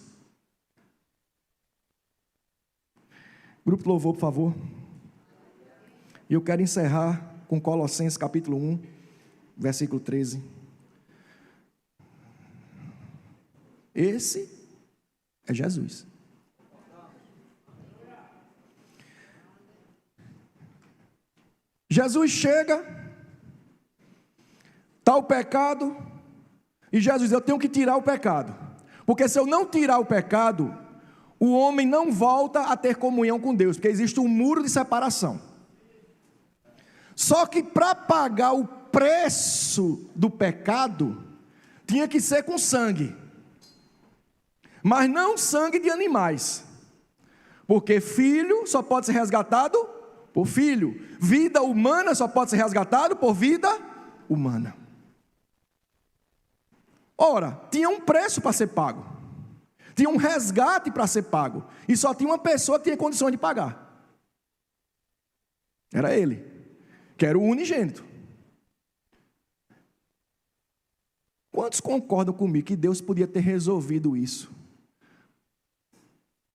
Grupo de louvor, por favor. E eu quero encerrar com Colossenses capítulo 1, versículo 13. Esse é Jesus. Jesus chega, está o pecado, e Jesus diz: eu tenho que tirar o pecado, porque se eu não tirar o pecado, o homem não volta a ter comunhão com Deus, porque existe um muro de separação. Só que para pagar o preço do pecado, tinha que ser com sangue, mas não sangue de animais, porque filho só pode ser resgatado por filho, vida humana só pode ser resgatado por vida humana. Ora, tinha um preço para ser pago, tinha um resgate para ser pago, e só tinha uma pessoa que tinha condições de pagar. Era ele, que era o unigênito. Quantos concordam comigo que Deus podia ter resolvido isso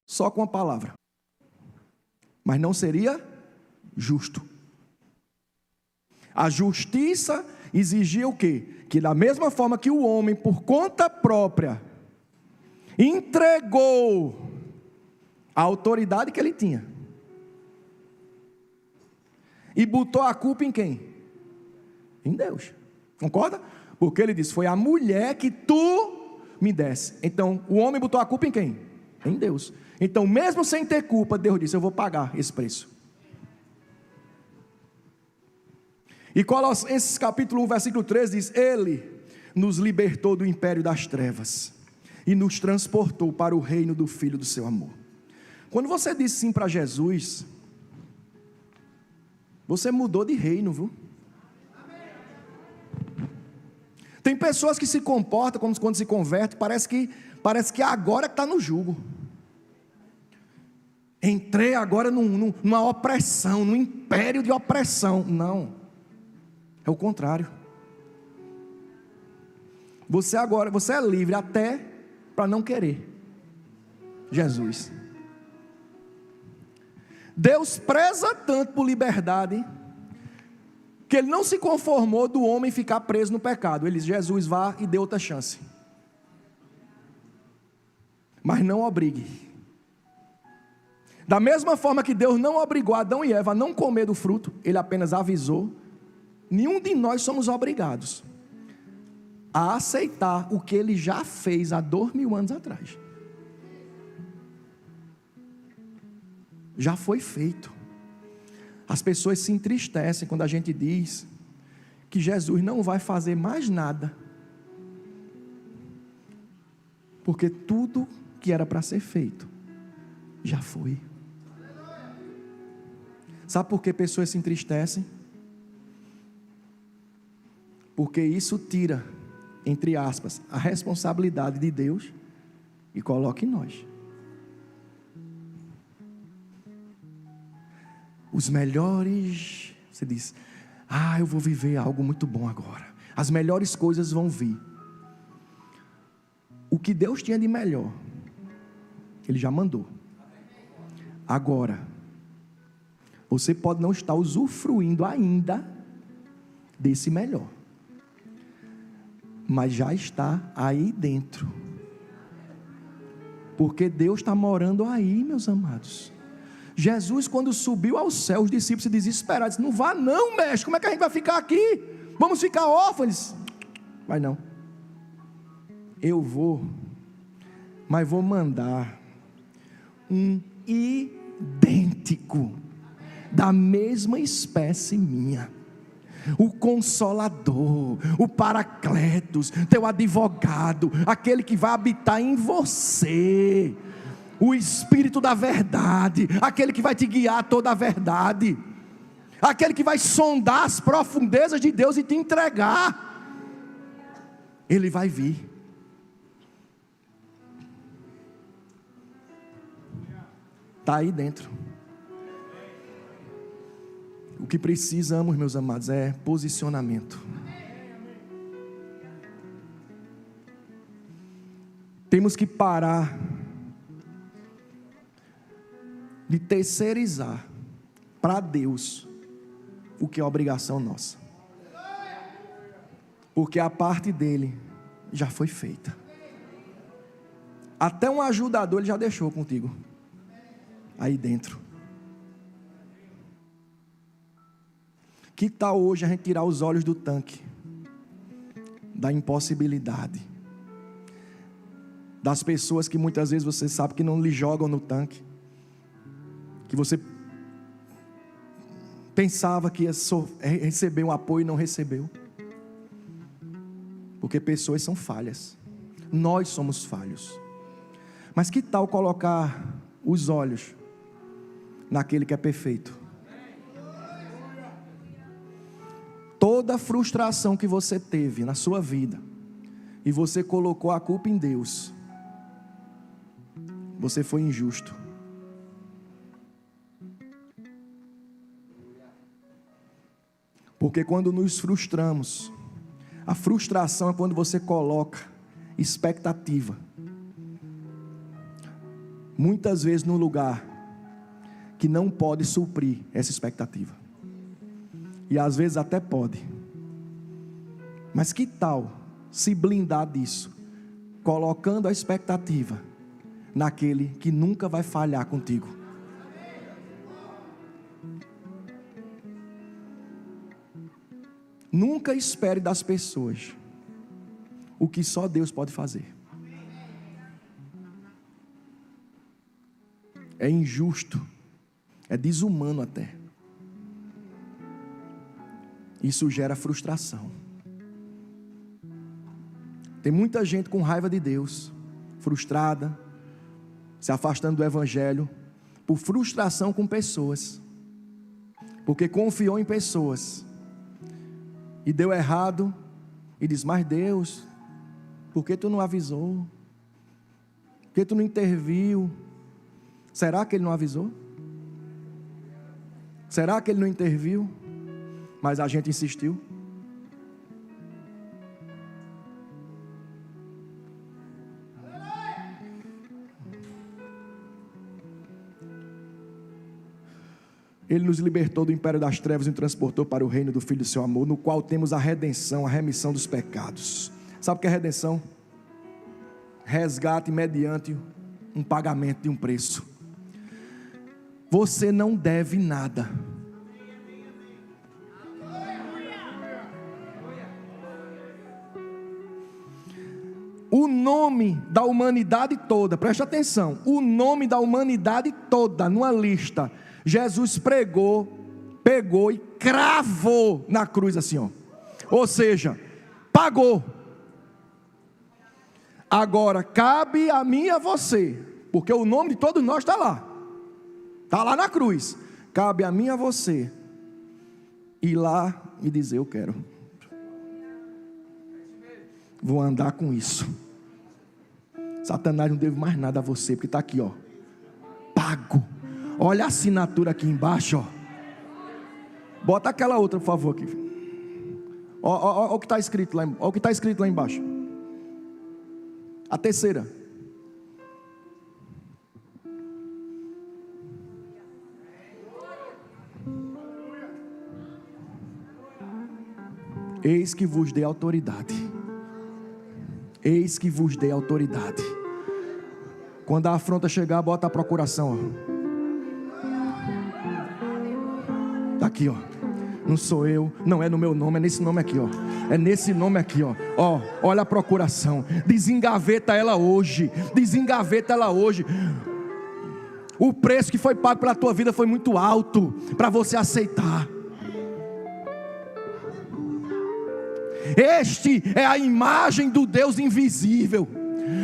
só com a palavra? Mas não seria justo. A justiça exigia o quê? Que da mesma forma que o homem, por conta própria, entregou a autoridade que ele tinha, e botou a culpa em quem? Em Deus. Concorda? Porque ele disse: foi a mulher que tu me desse. Então, o homem botou a culpa em quem? Em Deus. Então, mesmo sem ter culpa, Deus disse: eu vou pagar esse preço. E Colossenses capítulo 1, versículo 13 diz: ele nos libertou do império das trevas e nos transportou para o reino do Filho do seu amor. Quando você disse sim para Jesus, você mudou de reino, viu? Tem pessoas que se comportam como quando se convertem, parece que agora está no jugo. Entrei agora numa opressão, num império de opressão. Não. É o contrário. Você é livre até para não querer Jesus. Deus preza tanto por liberdade, que Ele não se conformou do homem ficar preso no pecado. Ele diz: Jesus, vá e dê outra chance, mas não obrigue. Da mesma forma que Deus não obrigou Adão e Eva a não comer do fruto, Ele apenas avisou. Nenhum de nós somos obrigados a aceitar o que Ele já fez há 2000 anos atrás. Já foi feito. As pessoas se entristecem quando a gente diz que Jesus não vai fazer mais nada, porque tudo que era para ser feito já foi. Sabe por que pessoas se entristecem? Porque isso tira, entre aspas, a responsabilidade de Deus e coloca em nós. Os melhores, você diz: eu vou viver algo muito bom agora, as melhores coisas vão vir. O que Deus tinha de melhor, Ele já mandou. Agora, você pode não estar usufruindo ainda desse melhor, mas já está aí dentro. Porque Deus está morando aí, meus amados. Jesus, quando subiu ao céu, os discípulos se desesperaram, disseram: não vá não, mestre, como é que a gente vai ficar aqui? Vamos ficar órfãos? Vai não. Eu vou, mas vou mandar um idêntico, da mesma espécie minha, o Consolador, o Paracletos, teu advogado, aquele que vai habitar em você, o Espírito da verdade, aquele que vai te guiar a toda a verdade, aquele que vai sondar as profundezas de Deus e te entregar. Ele vai vir. Está aí dentro. O que precisamos, meus amados, é posicionamento. Temos que parar de terceirizar para Deus o que é obrigação nossa, porque a parte dele já foi feita. Até um ajudador ele já deixou contigo aí dentro. Que tal hoje a gente tirar os olhos do tanque, da impossibilidade, das pessoas que muitas vezes você sabe que não lhe jogam no tanque, que você pensava que ia receber um apoio e não recebeu, porque pessoas são falhas, nós somos falhos. Mas que tal colocar os olhos naquele que é perfeito? Toda frustração que você teve na sua vida e você colocou a culpa em Deus, você foi injusto. Porque quando nos frustramos, a frustração é quando você coloca expectativa, muitas vezes num lugar que não pode suprir essa expectativa. E às vezes até pode. Mas que tal se blindar disso, colocando a expectativa naquele que nunca vai falhar contigo? Nunca espere das pessoas o que só Deus pode fazer. É injusto, é desumano até. Isso gera frustração. Tem muita gente com raiva de Deus, frustrada, se afastando do Evangelho, por frustração com pessoas, porque confiou em pessoas, e deu errado, e diz: mas Deus, por que tu não avisou? Por que tu não interviu? Será que Ele não avisou? Será que Ele não interviu? Mas a gente insistiu. Ele nos libertou do império das trevas e nos transportou para o reino do Filho do seu amor, no qual temos a redenção, a remissão dos pecados. Sabe o que é redenção? Resgate mediante um pagamento de um preço. Você não deve nada. O nome da humanidade toda, preste atenção, o nome da humanidade toda, numa lista, Jesus pegou e cravou na cruz assim, ó. Ou seja, pagou. Agora, cabe a mim e a você, porque o nome de todos nós está lá na cruz. Cabe a mim e a você ir lá e dizer: eu quero. Vou andar com isso. Satanás não deve mais nada a você, porque está aqui, ó, pago. Olha a assinatura aqui embaixo, ó. Bota aquela outra, por favor, aqui. Ó o que está escrito lá, ó o que está escrito lá embaixo. A terceira. Eis que vos dei autoridade Eis que vos dei autoridade. Quando a afronta chegar, bota a procuração, ó. Tá aqui, ó. Não sou eu, não é no meu nome, é nesse nome aqui, ó. É nesse nome aqui, ó. Ó, olha a procuração. Desengaveta ela hoje. Desengaveta ela hoje. O preço que foi pago pela tua vida foi muito alto para você aceitar. Este é a imagem do Deus invisível.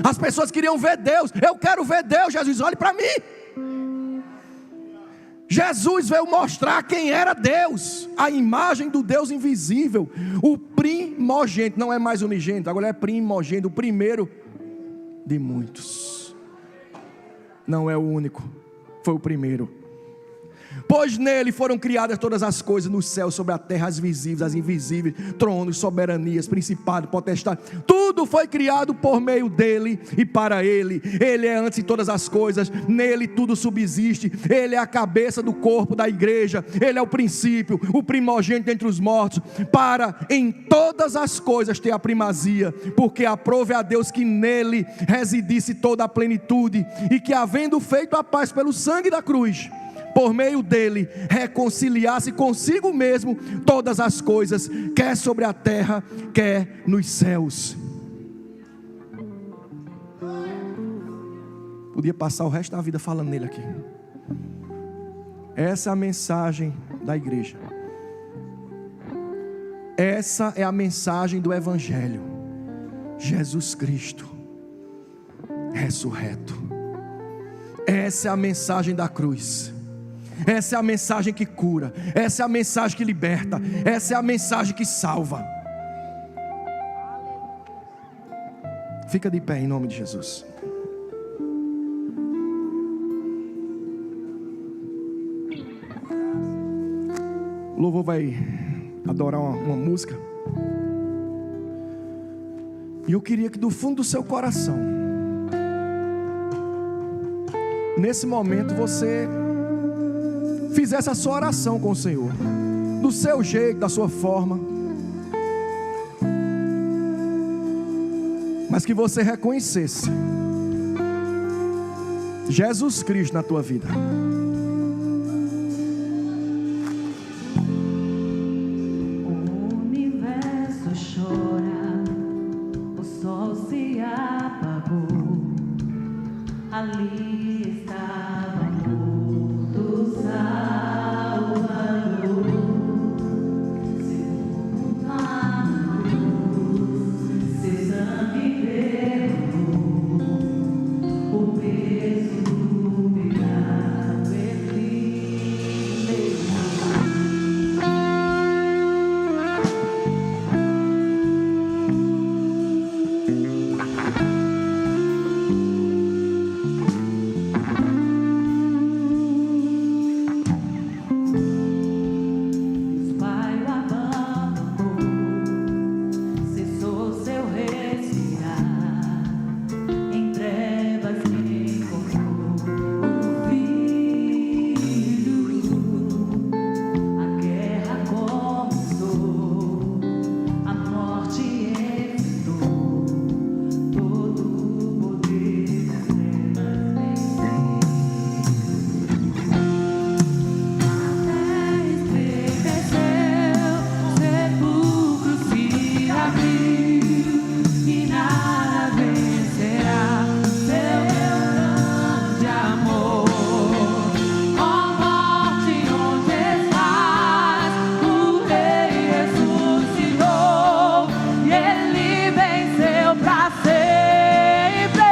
As pessoas queriam ver Deus. Eu quero ver Deus. Jesus, olhe para mim. Jesus veio mostrar quem era Deus, a imagem do Deus invisível, o primogênito, não é mais unigênito, agora é primogênito, o primeiro de muitos. Não é o único, foi o primeiro. Pois nele foram criadas todas as coisas nos céus, sobre a terra, as visíveis, as invisíveis, tronos, soberanias, principados, potestades, tudo foi criado por meio dele e para ele. Ele é antes de todas as coisas, nele tudo subsiste, ele é a cabeça do corpo da igreja, ele é o princípio, o primogênito entre os mortos, para em todas as coisas ter a primazia, porque aprove a Deus que nele residisse toda a plenitude, e que havendo feito a paz pelo sangue da cruz, por meio dele reconciliasse consigo mesmo todas as coisas, quer sobre a terra, quer nos céus. Podia passar o resto da vida falando nele aqui. Essa é a mensagem da igreja. Essa é a mensagem do evangelho. Jesus Cristo ressurreto. Essa é a mensagem da cruz. Essa é a mensagem que cura. Essa é a mensagem que liberta. Essa é a mensagem que salva. Fica de pé em nome de Jesus. O louvor vai adorar uma música. E eu queria que do fundo do seu coração, nesse momento, você fizesse a sua oração com o Senhor, do seu jeito, da sua forma, mas que você reconhecesse Jesus Cristo na tua vida. O universo chora, o sol se apagou, ali estava morto Salvador, segundo a cruz, seu sangue derramou, o peso do pecado ele levou. Pai o abandonou, cessou seu respirar, em trevas encontrou o Filho. A guerra começou, a morte enfrentou, todo o poder das trevas venceu. Sepulcro se abriu e nada vencerá seu grande amor. Ó morte, onde estás? O Rei ressuscitou e ele venceu pra sempre,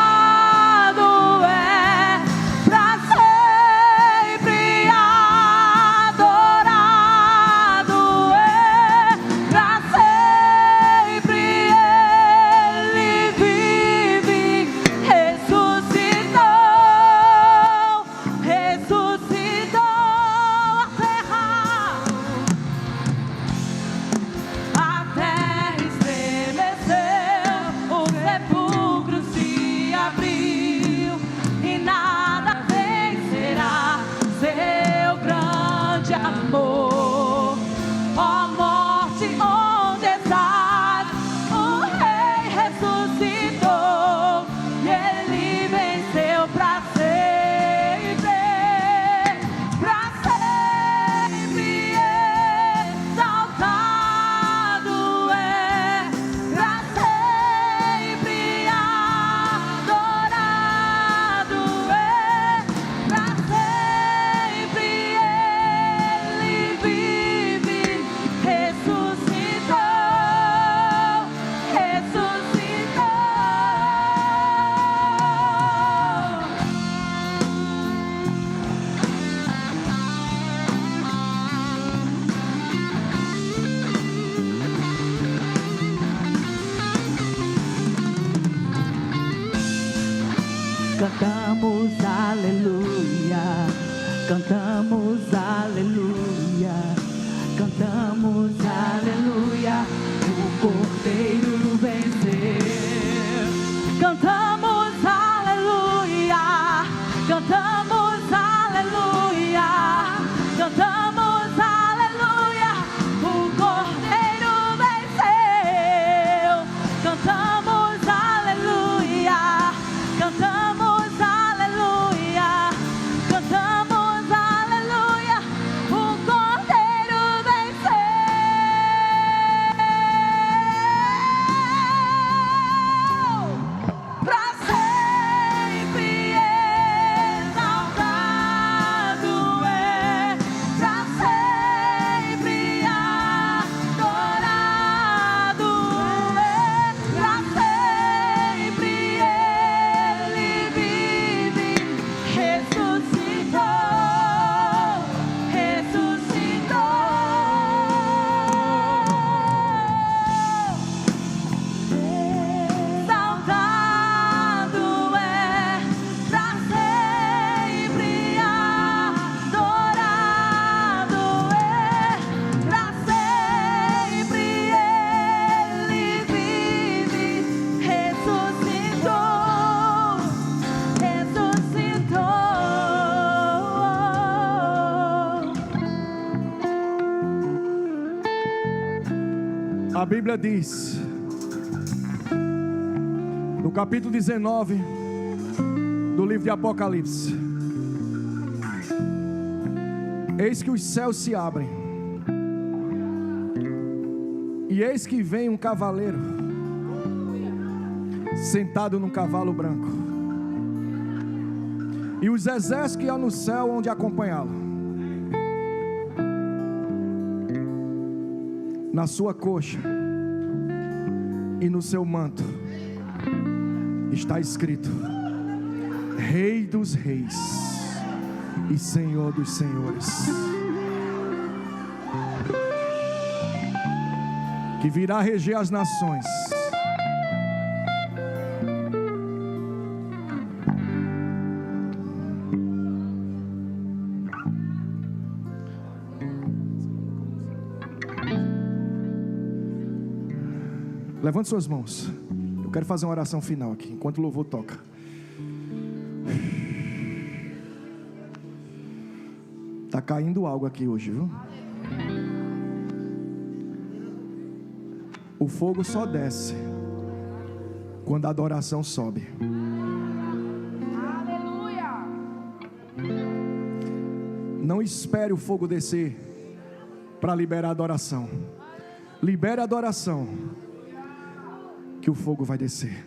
exaltado é, pra sempre adorado é, pra sempre ele vive, ressuscitou a terra estremeceu, o sepulcro se abriu e nada vencerá seu grande amor. A Bíblia diz, no capítulo 19 do livro de Apocalipse: eis que os céus se abrem, e eis que vem um cavaleiro sentado num cavalo branco, e os exércitos que há no céu hão de acompanhá-lo. Na sua coxa e no seu manto está escrito: Rei dos Reis e Senhor dos Senhores, que virá reger as nações. Levante suas mãos. Eu quero fazer uma oração final aqui, enquanto o louvor toca. Está caindo algo aqui hoje, viu? O fogo só desce quando a adoração sobe. Aleluia! Não espere o fogo descer para liberar a adoração. Libere a adoração, que o fogo vai descer.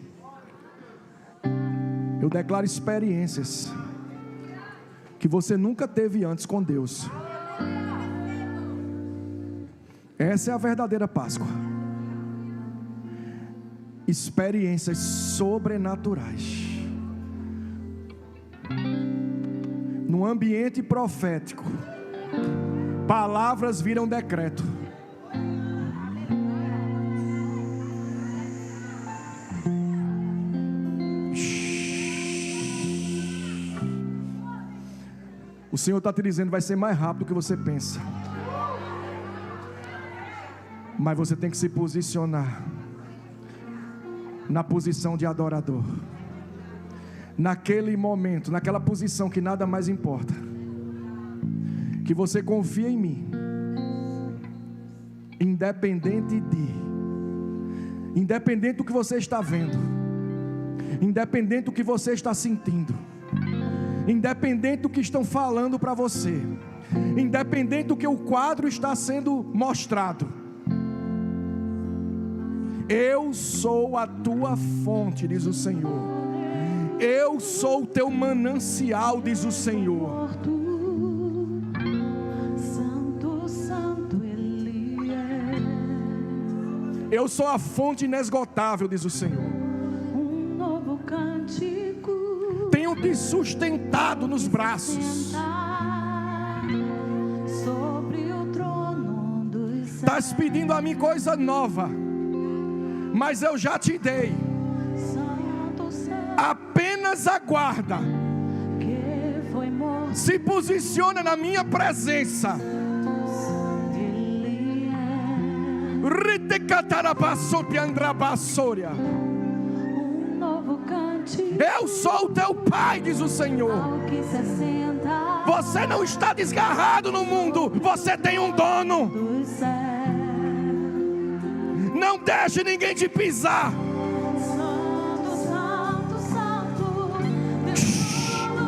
Eu declaro experiências que você nunca teve antes com Deus. Essa é a verdadeira Páscoa. Experiências sobrenaturais. No ambiente profético, palavras viram decreto. O Senhor está te dizendo: vai ser mais rápido do que você pensa. Mas você tem que se posicionar na posição de adorador. Naquele momento, naquela posição que nada mais importa. Que você confia em mim. Independente do que você está vendo. Independente do que você está sentindo. Independente do que estão falando para você, independente do que o quadro está sendo mostrado, eu sou a tua fonte, diz o Senhor. Eu sou o teu manancial, diz o Senhor. Santo, santo Ele é. Eu sou a fonte inesgotável, diz o Senhor. Um novo cântico Tenho te sustentado nos braços. sobre o trono dos céus. Estás pedindo a mim coisa nova, mas eu já te dei. Santo, santo Apenas aguarda. que foi morto. Se posiciona na minha presença. Ele é. Um novo cântico Eu sou o teu pai, diz o Senhor. ao que se assenta Você não está desgarrado no mundo, você tem um dono. dos céus. Não deixe ninguém te pisar. Santo, santo, santo, Deus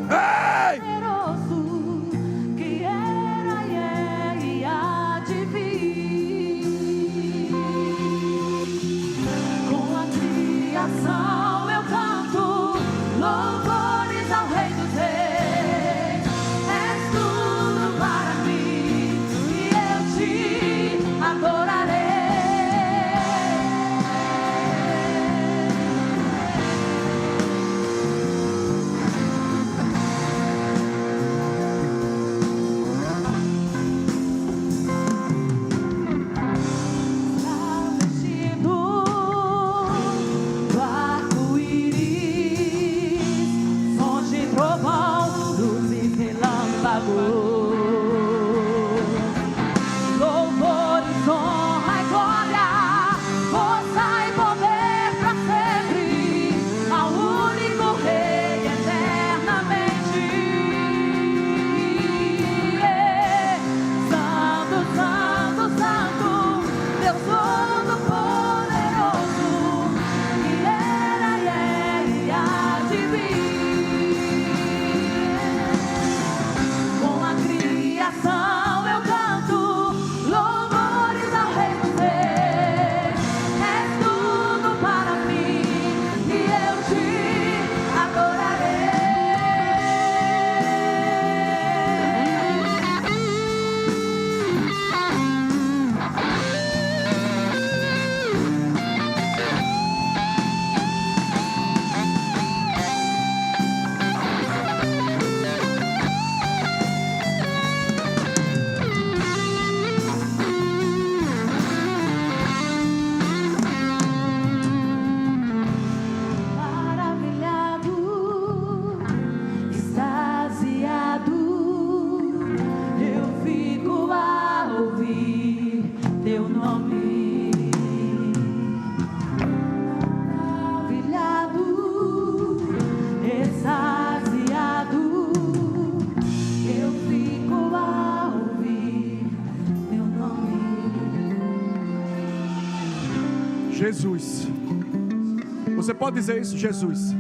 Ei! poderoso, que era e é e há de vir. Com a criação eu canto louvores ao Rei dos Reis. És tudo para mim e eu te adorarei. Jesus. Você pode dizer isso? Jesus,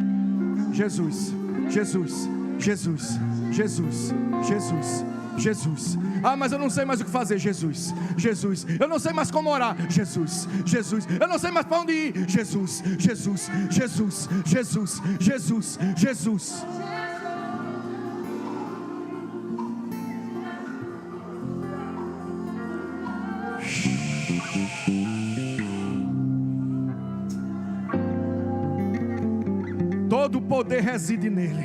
Jesus, Jesus, Jesus, Jesus, Jesus, Jesus. Ah, mas eu não sei mais o que fazer. Jesus, Jesus. Eu não sei mais como orar. Jesus, Jesus. Eu não sei mais para onde ir. Jesus, Jesus, Jesus, Jesus, Jesus, Jesus. Todo o poder reside nele.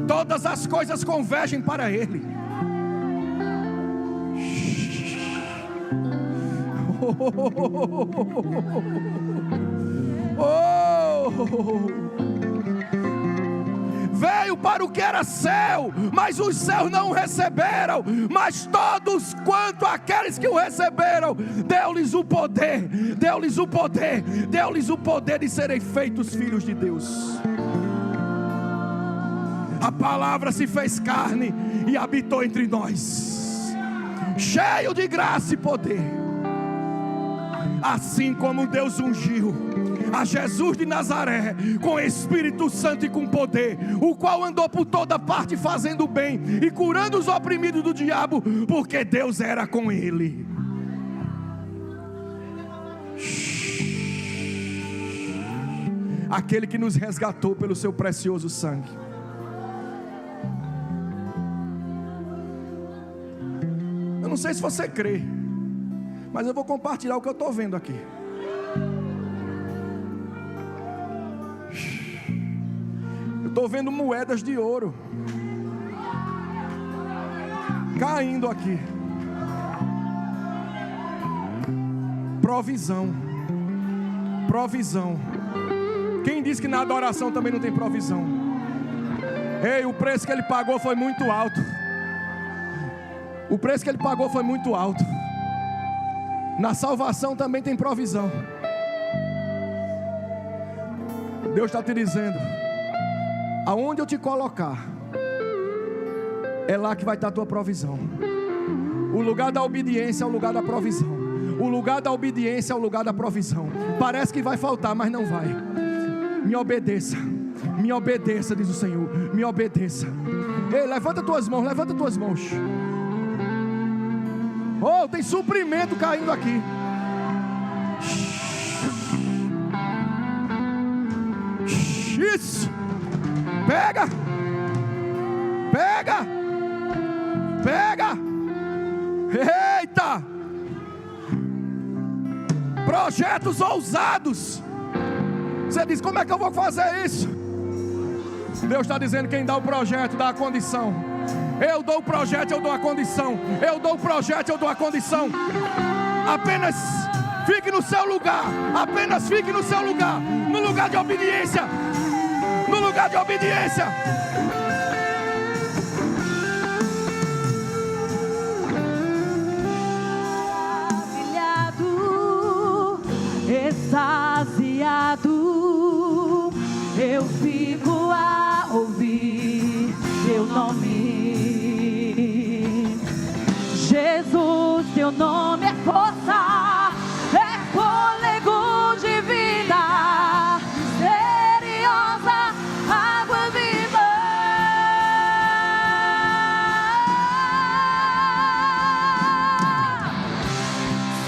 Todas as coisas convergem para ele. Veio para o que era seu, mas os seus não o receberam. Mas todos quanto aqueles que o receberam, deu-lhes o poder, deu-lhes o poder, deu-lhes o poder de serem feitos filhos de Deus. A palavra se fez carne e habitou entre nós, cheio de graça e poder. Assim como Deus ungiu a Jesus de Nazaré com Espírito Santo e com poder, o qual andou por toda parte fazendo bem e curando os oprimidos do diabo, porque Deus era com ele. Aquele que nos resgatou pelo seu precioso sangue. Eu não sei se você crê, mas eu vou compartilhar o que eu estou vendo aqui. Eu estou vendo moedas de ouro caindo aqui. Provisão. Provisão. Quem disse que na adoração também não tem provisão? Ei, o preço que ele pagou foi muito alto. O preço que ele pagou foi muito alto. Na salvação também tem provisão. Deus está te dizendo: aonde eu te colocar, é lá que vai estar a tua provisão. O lugar da obediência é o lugar da provisão. O lugar da obediência é o lugar da provisão. Parece que vai faltar, mas não vai. Me obedeça, diz o Senhor. Me obedeça. Ei, levanta tuas mãos, levanta tuas mãos. Oh, tem suprimento caindo aqui. Isso. Pega. Pega. Pega. Eita. Projetos ousados. Você diz: como é que eu vou fazer isso? Deus está dizendo: quem dá o projeto dá a condição. Eu dou o projeto, eu dou a condição. Eu dou o projeto, eu dou a condição. Apenas fique no seu lugar. Apenas fique no seu lugar. No lugar de obediência. No lugar de obediência. Maravilhado, extasiado, eu fico a ouvir teu nome. Jesus, teu nome é força, é fôlego de vida, misteriosa água viva.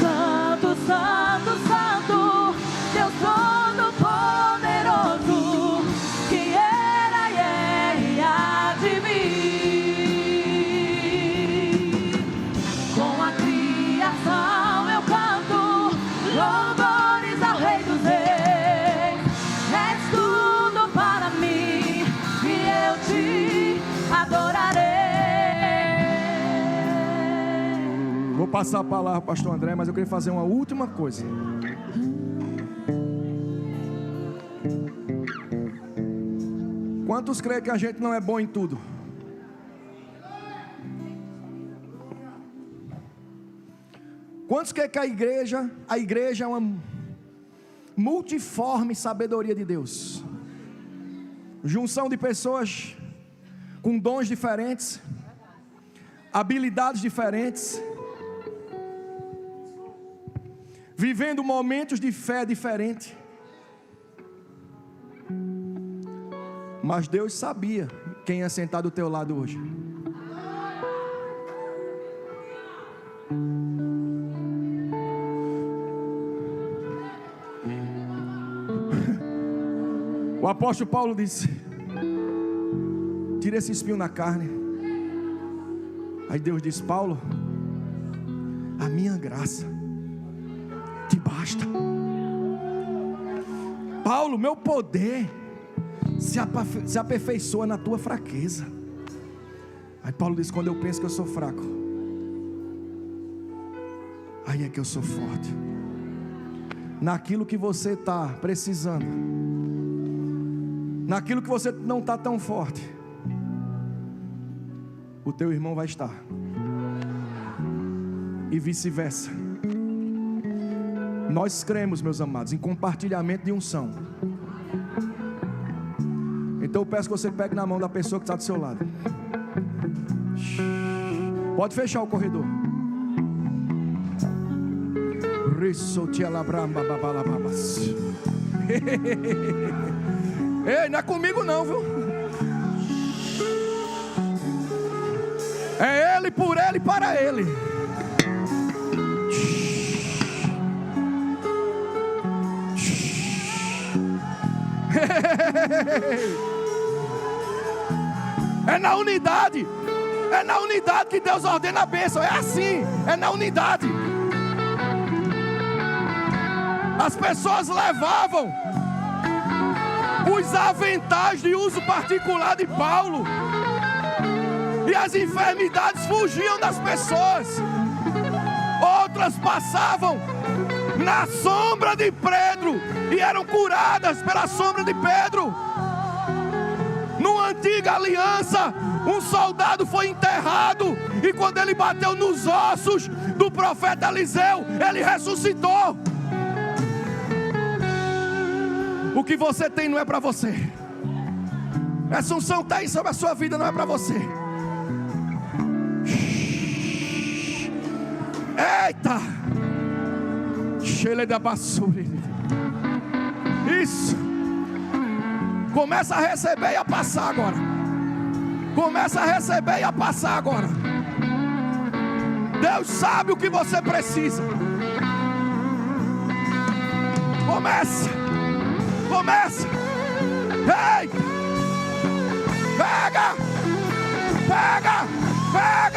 Santo, Santo, Santo, Deus Todo-Poderoso, que era e é e há de vir. Com a criação eu canto louvores ao Rei dos Reis. És tudo para mim e eu te adorarei. Vou passar a palavra para o pastor André, mas eu queria fazer uma última coisa. Quantos creem que a gente não é bom em tudo? Quantos creem que a igreja é uma multiforme sabedoria de Deus? Junção de pessoas com dons diferentes, habilidades diferentes, vivendo momentos de fé diferentes. Mas Deus sabia quem ia sentar do teu lado hoje. O apóstolo Paulo disse: tira esse espinho na carne. Aí Deus disse: Paulo, a minha graça te basta. Paulo, meu poder se aperfeiçoa na tua fraqueza. Aí Paulo disse: quando eu penso que eu sou fraco, aí é que eu sou forte. Naquilo que você está precisando, naquilo que você não está tão forte, o teu irmão vai estar. E vice-versa. Nós cremos, meus amados, em compartilhamento de unção. Então eu peço que você pegue na mão da pessoa que está do seu lado. Pode fechar o corredor. Ei, não é comigo não, viu? É Ele, por Ele e para Ele. É na unidade. É na unidade que Deus ordena a bênção. É assim, é na unidade. As pessoas levavam os aventais de uso particular de Paulo, e as enfermidades fugiam das pessoas. Outras passavam na sombra de Pedro e eram curadas pela sombra de Pedro. Numa antiga aliança, um soldado foi enterrado, e quando ele bateu nos ossos do profeta Eliseu, ele ressuscitou. O que você tem não é para você. Essa unção está aí sobre a sua vida, não é para você. Eita! Cheia da basura. Isso. Começa a receber e a passar agora. Começa a receber e a passar agora. Deus sabe o que você precisa. Começa. Começa. Ei! Pega! Pega! Pega!